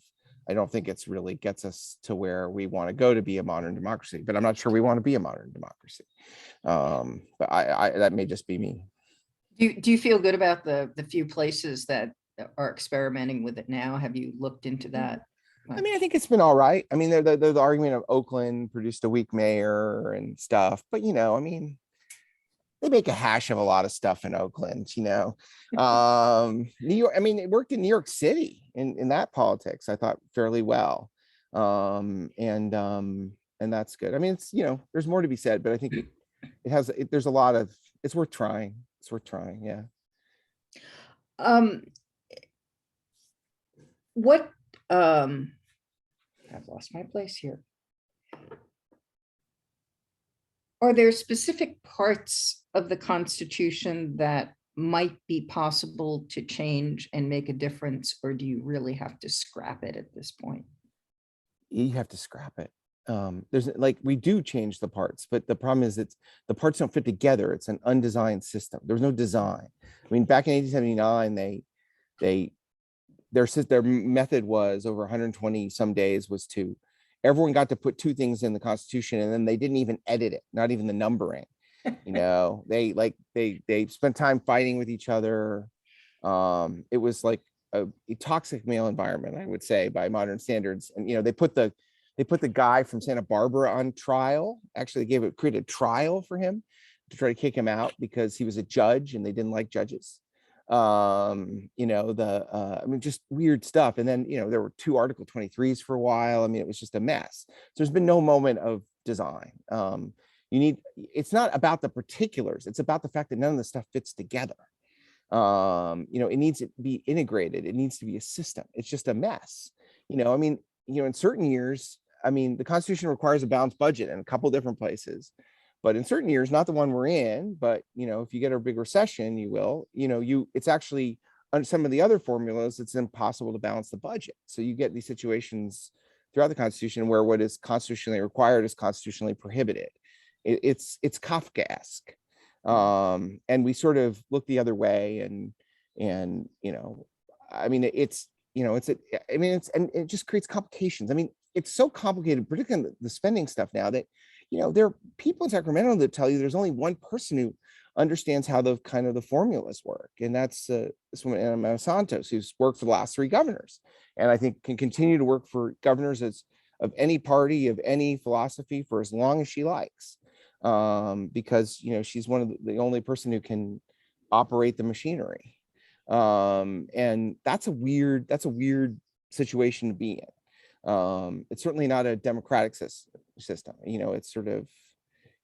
I don't think it's really gets us to where we want to go to be a modern democracy, but I'm not sure we want to be a modern democracy. But I that may just be me. Do you feel good about the few places that are experimenting with it now? Have you looked into that? I mean, I think it's been all right. I mean, the argument of Oakland produced a weak mayor and stuff, but I mean, they make a hash of a lot of stuff in Oakland, New York. I mean, it worked in New York City in that politics, I thought, fairly well. And that's good. I mean, it's, there's more to be said, but I think there's a lot of, it's worth trying. It's worth trying. Yeah. I've lost my place here. Are there specific parts of the Constitution that might be possible to change and make a difference, or do you really have to scrap it at this point? You have to scrap it. There's we do change the parts, but the problem is the parts don't fit together. It's an undesigned system. There's no design. I mean, back in 1879, their method was over 120 some days was to, everyone got to put two things in the Constitution, and then they didn't even edit it, not even the numbering. They spent time fighting with each other. It was like a toxic male environment, I would say, by modern standards. And they put the guy from Santa Barbara on trial. Actually, they created a trial for him to try to kick him out because he was a judge and they didn't like judges. I mean, just weird stuff. And then, there were 2 Article 23s for a while. I mean, it was just a mess. So there's been no moment of design. It's not about the particulars. It's about the fact that none of the stuff fits together. It needs to be integrated. It needs to be a system. It's just a mess. I mean, in certain years, I mean, the Constitution requires a balanced budget in a couple different places. But in certain years, not the one we're in, but, if you get a big recession, you will, it's actually on some of the other formulas, it's impossible to balance the budget. So you get these situations throughout the Constitution where what is constitutionally required is constitutionally prohibited. It's Kafkaesque. And we sort of look the other way. And I mean, it's, I mean, and it just creates complications. I mean, it's so complicated, particularly the spending stuff now, that, there are people in Sacramento that tell you there's only one person who understands how the kind of the formulas work. And that's this woman, Anna Santos, who's worked for the last 3 governors. And I think can continue to work for governors of any party, of any philosophy, for as long as she likes. Because, she's one of the only person who can operate the machinery. And that's a weird situation to be in. It's certainly not a democratic system. It's sort of,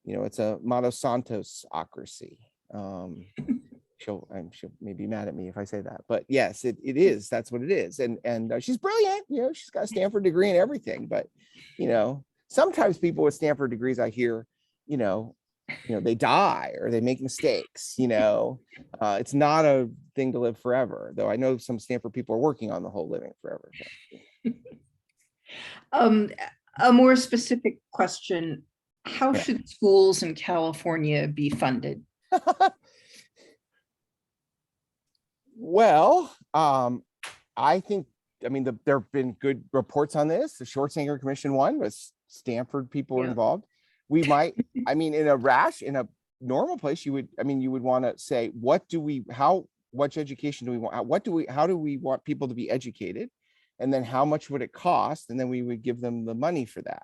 it's a Monsanto-ocracy. She'll maybe be mad at me if I say that, but yes, it is. That's what it is. And she's brilliant. She's got a Stanford degree and everything. But sometimes people with Stanford degrees, I hear, they die or they make mistakes. It's not a thing to live forever. Though I know some Stanford people are working on the whole living forever. A more specific question: how should schools in California be funded? Well, I think, there have been good reports on this. The Schwarzenegger Commission one was Stanford people were involved. We might, in a normal place, you would want to say, much education do we want? How do we want people to be educated? And then how much would it cost? And then we would give them the money for that.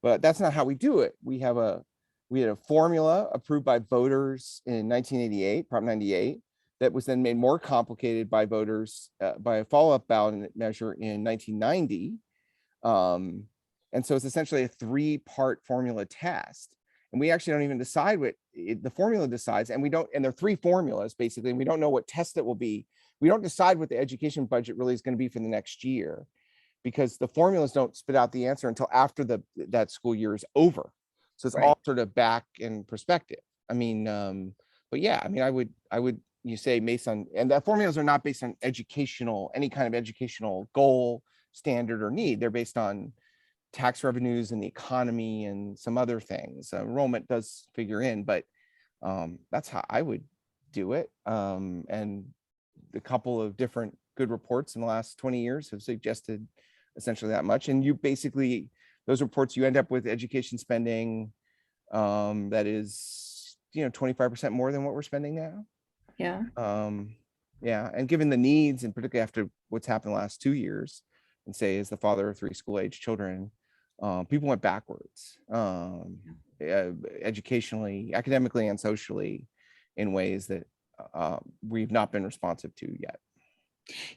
But that's not how we do it. We had a formula approved by voters in 1988, Prop 98, that was then made more complicated by voters by a follow-up ballot measure in 1990. And so it's essentially a 3-part formula test. And we actually don't even decide what the formula decides. And there are 3 formulas basically, and we don't know what test it will be. We don't decide what the education budget really is going to be for the next year, because the formulas don't spit out the answer until after that school year is over. So it's all sort of back in perspective. But yeah, I would say based on, and the formulas are not based on any kind of educational goal, standard, or need. They're based on tax revenues and the economy and some other things. Enrollment does figure in, but that's how I would do it. And a couple of different good reports in the last 20 years have suggested essentially that much. And you basically, those reports, you end up with education spending that is 25% more than what we're spending now. Yeah. And given the needs, and particularly after what's happened the last 2 years, and say as the father of 3 school-age children, people went backwards educationally, academically, and socially in ways that we've not been responsive to yet.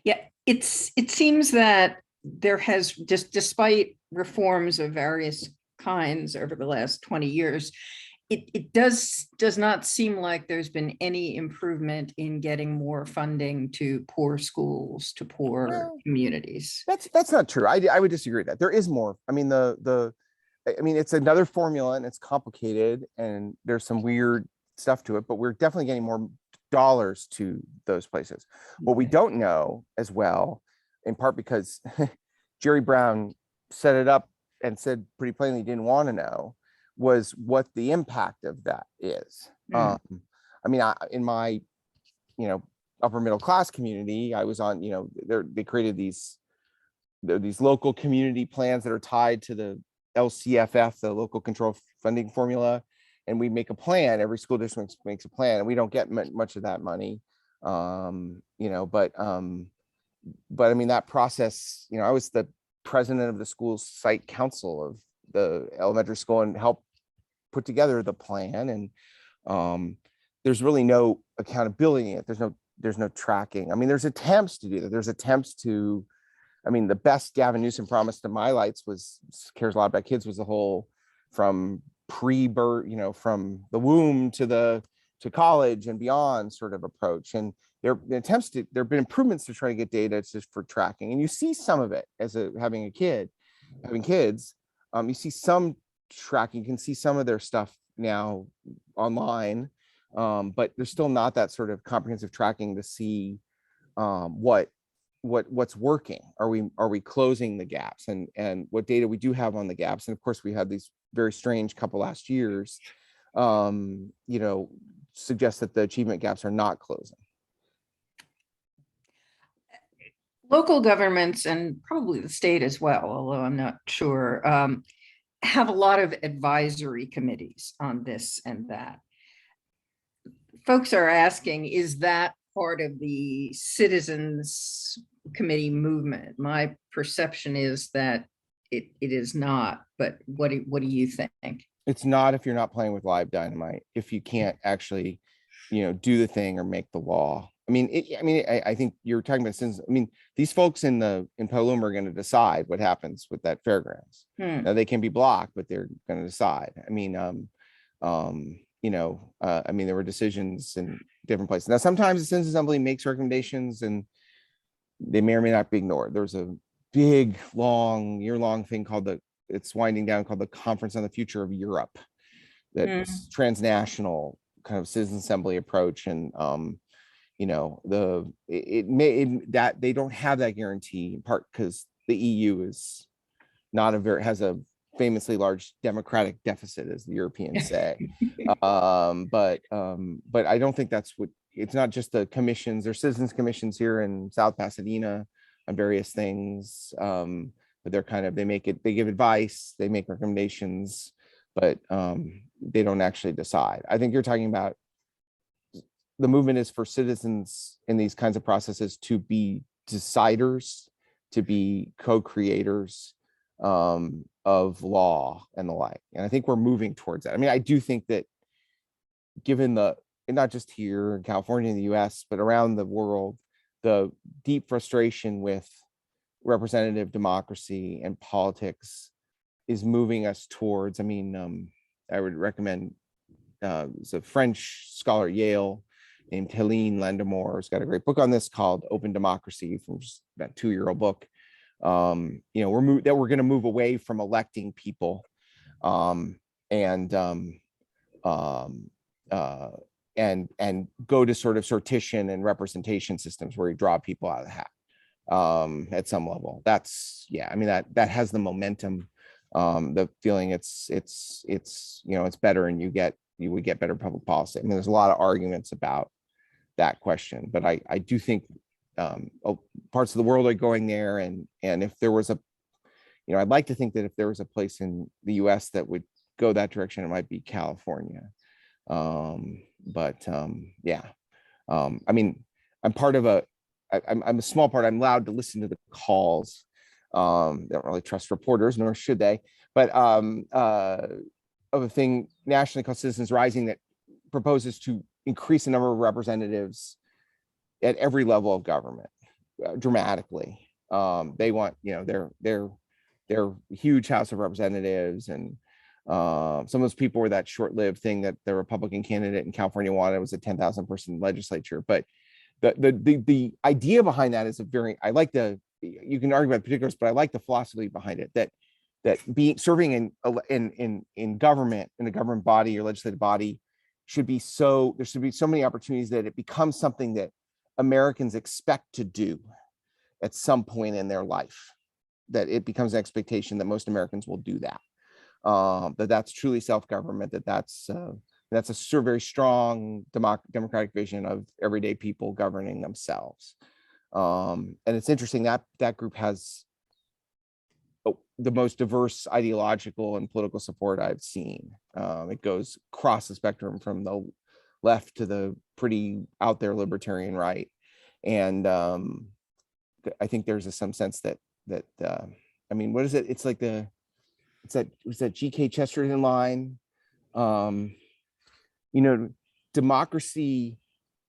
Yeah, it seems that there has, just despite reforms of various kinds over the last 20 years, it does not seem like there's been any improvement in getting more funding to poor schools, to poor communities. That's not true. I would disagree with that. There is more. It's another formula and it's complicated and there's some weird stuff to it, but we're definitely getting more dollars to those places. What we don't know as well, in part because Jerry Brown set it up and said pretty plainly he didn't want to know, was what the impact of that is. In my, upper middle class community, I was on, they created these local community plans that are tied to the LCFF, the local control funding formula. And we make a plan, every school district makes a plan, and we don't get much of that money. But that process, I was the president of the school site council of the elementary school and helped put together the plan. And there's really no accountability in it. There's no tracking. There's attempts to do that. There's attempts to, the best Gavin Newsom promised to my lights cares a lot about kids, was the whole from pre-birth, from the womb to college and beyond sort of approach. And there have been improvements to try to get data just for tracking. And you see some of it as having kids, you see some tracking, you can see some of their stuff now online, but there's still not that sort of comprehensive tracking to see what's working. Are we closing the gaps, and what data we do have on the gaps. And of course we had these very strange couple last years, suggest that the achievement gaps are not closing. Local governments and probably the state as well, although I'm not sure, have a lot of advisory committees on this and that. Folks are asking, is that part of the citizens committee movement? My perception is that it is not, but what do you think? It's not if you're not playing with live dynamite, if you can't actually, do the thing or make the law. I think you're talking about since, these folks in Paloma are going to decide what happens with that fairgrounds. Now they can be blocked, but they're going to decide. There were decisions in different places. Now, sometimes the Citizens Assembly makes recommendations and they may or may not be ignored. There's a big, long, year-long thing it's winding down, called the Conference on the Future of Europe. That's transnational kind of citizen assembly approach. And, that they don't have that guarantee, in part because the EU is has a famously large democratic deficit, as the Europeans say. But I don't think that's it's not just the commissions. There's citizens commissions here in South Pasadena on various things. But they give advice, they make recommendations, but they don't actually decide. I think you're talking about the movement is for citizens in these kinds of processes to be deciders, to be co-creators of law and the like. And I think we're moving towards that. I do think that given not just here in California, in the US, but around the world, the deep frustration with representative democracy and politics is moving us towards, I would recommend, there's a French scholar at Yale named Helene Landemore, who's got a great book on this called Open Democracy, from just that 2-year-old book. We're going to move away from electing people and go to sort of sortition and representation systems where you draw people out of the hat at some level. That's, that has the momentum, the feeling it's better, and you would get better public policy. There's a lot of arguments about that question, but I do think parts of the world are going there, and if there was I'd like to think that if there was a place in the US that would go that direction, it might be California. I'm part of I'm a small part. I'm allowed to listen to the calls. They don't really trust reporters, nor should they, but of a thing nationally called Citizens Rising that proposes to increase the number of representatives at every level of government dramatically. They want, their huge House of Representatives, and some of those people were that short-lived thing that the Republican candidate in California wanted. It was a 10,000 person legislature, but the idea behind that is you can argue about particulars, but I like the philosophy behind it, that serving in government, in a government body or legislative body, there should be so many opportunities that it becomes something that Americans expect to do at some point in their life, that it becomes an expectation that most Americans will do that, that's truly self-government, that's a very strong democratic vision of everyday people governing themselves. And it's interesting that that group has the most diverse ideological and political support I've seen. It goes across the spectrum from the left to the pretty out there libertarian right. And I think there's some sense that what is it? It's like it's that G.K. Chesterton line. Democracy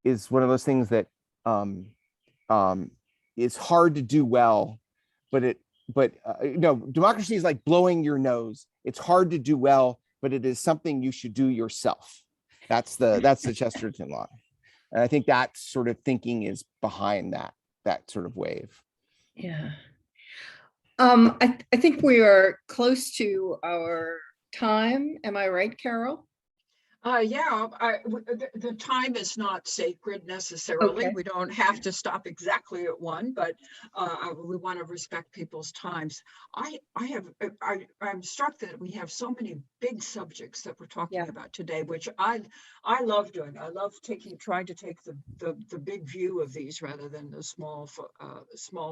is one of those things that is hard to do well, but democracy is like blowing your nose. It's hard to do well, but it is something you should do yourself. That's the Chesterton line. And I think that sort of thinking is behind that sort of wave. Yeah. I think we are close to our time. Am I right, Carol? Yeah, the time is not sacred necessarily. Okay. We don't have to stop exactly at one, but we want to respect people's times. I'm struck that we have so many big subjects that we're talking Yeah. about today, which I love doing. I love trying to take the big view of these rather than the small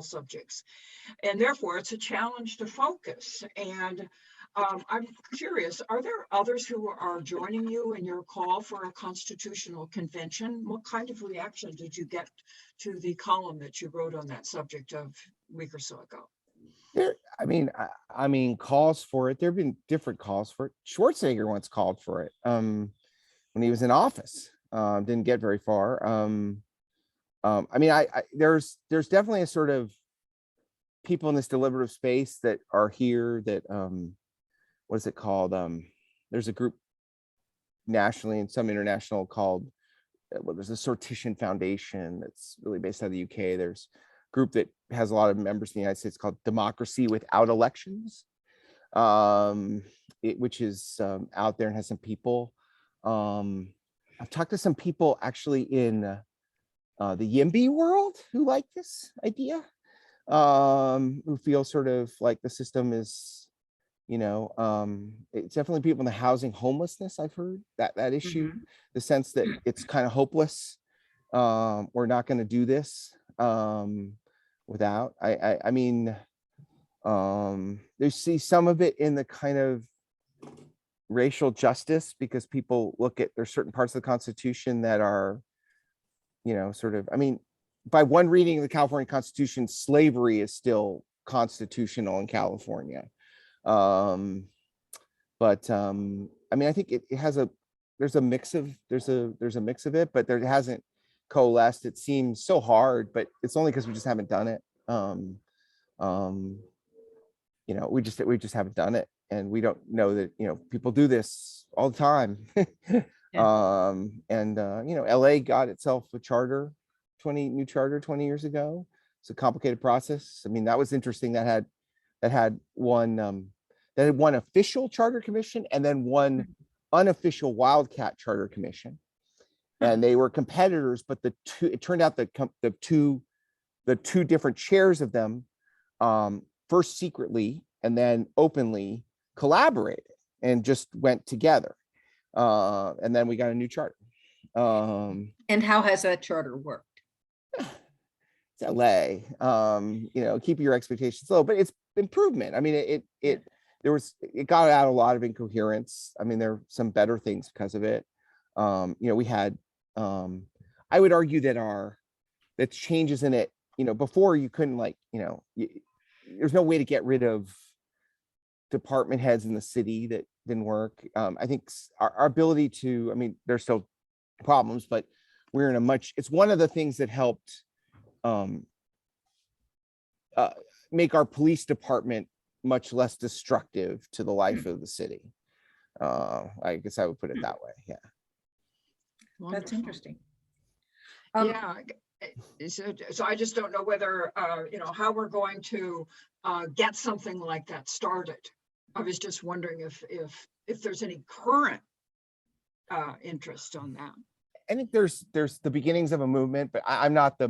subjects, and therefore it's a challenge to focus. And I'm curious, are there others who are joining you in your call for a constitutional convention? What kind of reaction did you get to the column that you wrote on that subject a week or so ago? I mean, calls for it. There have been different calls for it. Schwarzenegger once called for it when he was in office. Didn't get very far. I mean, there's definitely a sort of people in this deliberative space that are here that what is it called? There's a group nationally and some international called well, there's a Sortition Foundation that's really based out of the UK. There's a group that has a lot of members in the United States called Democracy Without Elections, which is out there and has some people. I've talked to some people actually in the YIMBY world who like this idea, who feel sort of like the system is, it's definitely people in the housing homelessness. I've heard that issue, the sense that it's kind of hopeless. We're not going to do this without. I mean, you see some of it in the kind of racial justice, because people look at there's certain parts of the Constitution that are, sort of. I mean, by one reading of the California Constitution, slavery is still constitutional in California. But I mean, I think it has there's a mix of it, but there hasn't coalesced. It seems so hard, but it's only because we just haven't done it. We just haven't done it, and we don't know that people do this all the time. LA got itself a charter, new charter 20 years ago. It's a complicated process. I mean, that was interesting. That had one official charter commission and then one unofficial wildcat charter commission, and they were competitors. But it turned out that the two different chairs of them first secretly and then openly collaborated and just went together, and then we got a new charter. And how has that charter worked? It's LA. Keep your expectations low, but it's improvement. I mean, it got out a lot of incoherence. I mean, there are some better things because of it. We had I would argue that that changes in it, before you couldn't there's no way to get rid of department heads in the city that didn't work. I think our ability to, I mean, there's still problems, but we're in it's one of the things that helped make our police department much less destructive to the life of the city. I guess I would put it that way. Yeah. Wonderful. That's interesting. Yeah. So I just don't know whether, how we're going to get something like that started. I was just wondering if there's any current interest on that. I think there's the beginnings of a movement, but I'm not the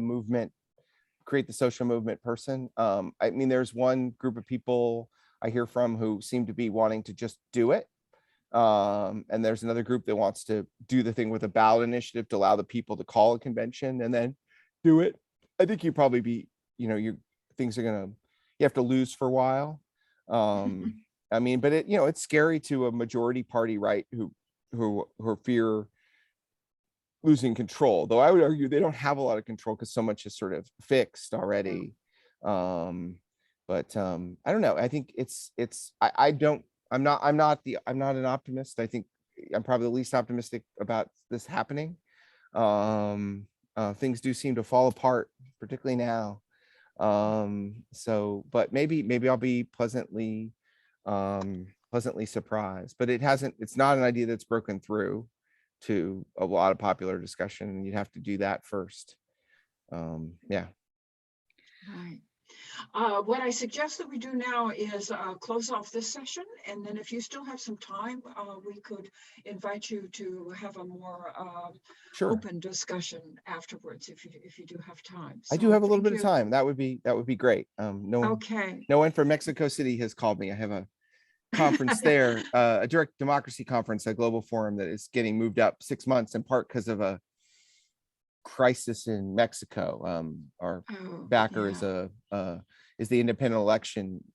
create the social movement person. I mean, there's one group of people I hear from who seem to be wanting to just do it. And there's another group that wants to do the thing with a ballot initiative to allow the people to call a convention and then do it. I think you probably you have to lose for a while. I mean, but it's scary to a majority party right who fear losing control, though I would argue they don't have a lot of control because so much is sort of fixed already. But I don't know. I think I'm not an optimist. I think I'm probably the least optimistic about this happening. Things do seem to fall apart, particularly now. But maybe I'll be pleasantly surprised, but it's not an idea that's broken through to a lot of popular discussion, and you'd have to do that first. Yeah. Right. What I suggest that we do now is close off this session, and then if you still have some time, we could invite you to have a more Sure. open discussion afterwards if you do have time. I do So have a little thank bit of you. time. That would be great. Okay. No one from Mexico City has called me. I have a conference there, a direct democracy conference, a global forum that is getting moved up 6 months in part because of a crisis in Mexico. Our Oh, backer yeah. is the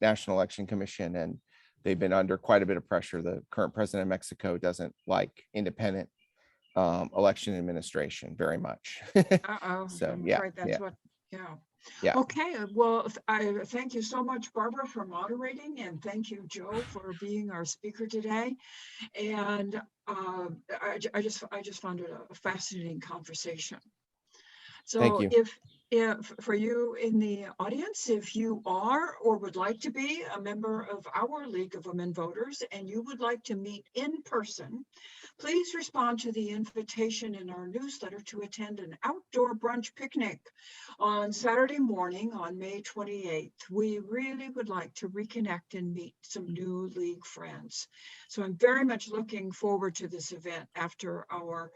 National Election Commission, and they've been under quite a bit of pressure. The current president of Mexico doesn't like independent election administration very much. Uh-oh, So I'm yeah, afraid that's what, yeah. yeah. Okay, well, I thank you so much, Barbara, for moderating, and thank you, Joe, for being our speaker today. And I just found it a fascinating conversation. Thank So you. if for you in the audience, if you are or would like to be a member of our League of Women Voters and you would like to meet in person, please respond to the invitation in our newsletter to attend an outdoor brunch picnic on Saturday morning on May 28th. We really would like to reconnect and meet some new League friends. So I'm very much looking forward to this event after our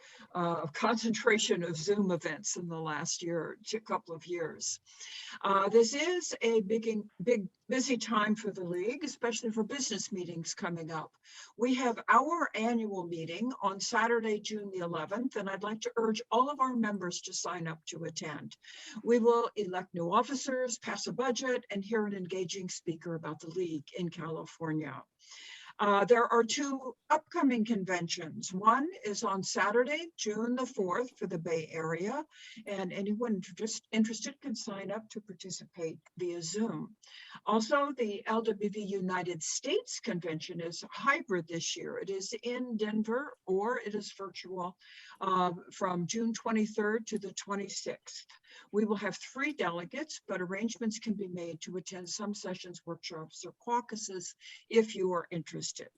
concentration of Zoom events in the last couple of years. This is a big, busy time for the League, especially for business meetings coming up. We have our annual meeting on Saturday, June the 11th, and I'd like to urge all of our members to sign up to attend. We will elect new officers, pass a budget, and hear an engaging speaker about the League in California. There are two upcoming conventions. One is on Saturday, June the 4th for the Bay Area, and anyone just interested can sign up to participate via Zoom. Also, the LWV United States convention is hybrid this year. It is in Denver or it is virtual from June 23rd to the 26th. We will have 3 delegates, but arrangements can be made to attend some sessions, workshops, or caucuses if you are interested.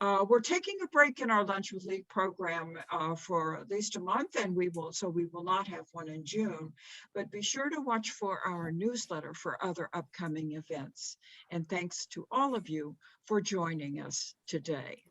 We're taking a break in our Lunch with League program for at least a month, and we will not have one in June, but be sure to watch for our newsletter for other upcoming events. And thanks to all of you for joining us today.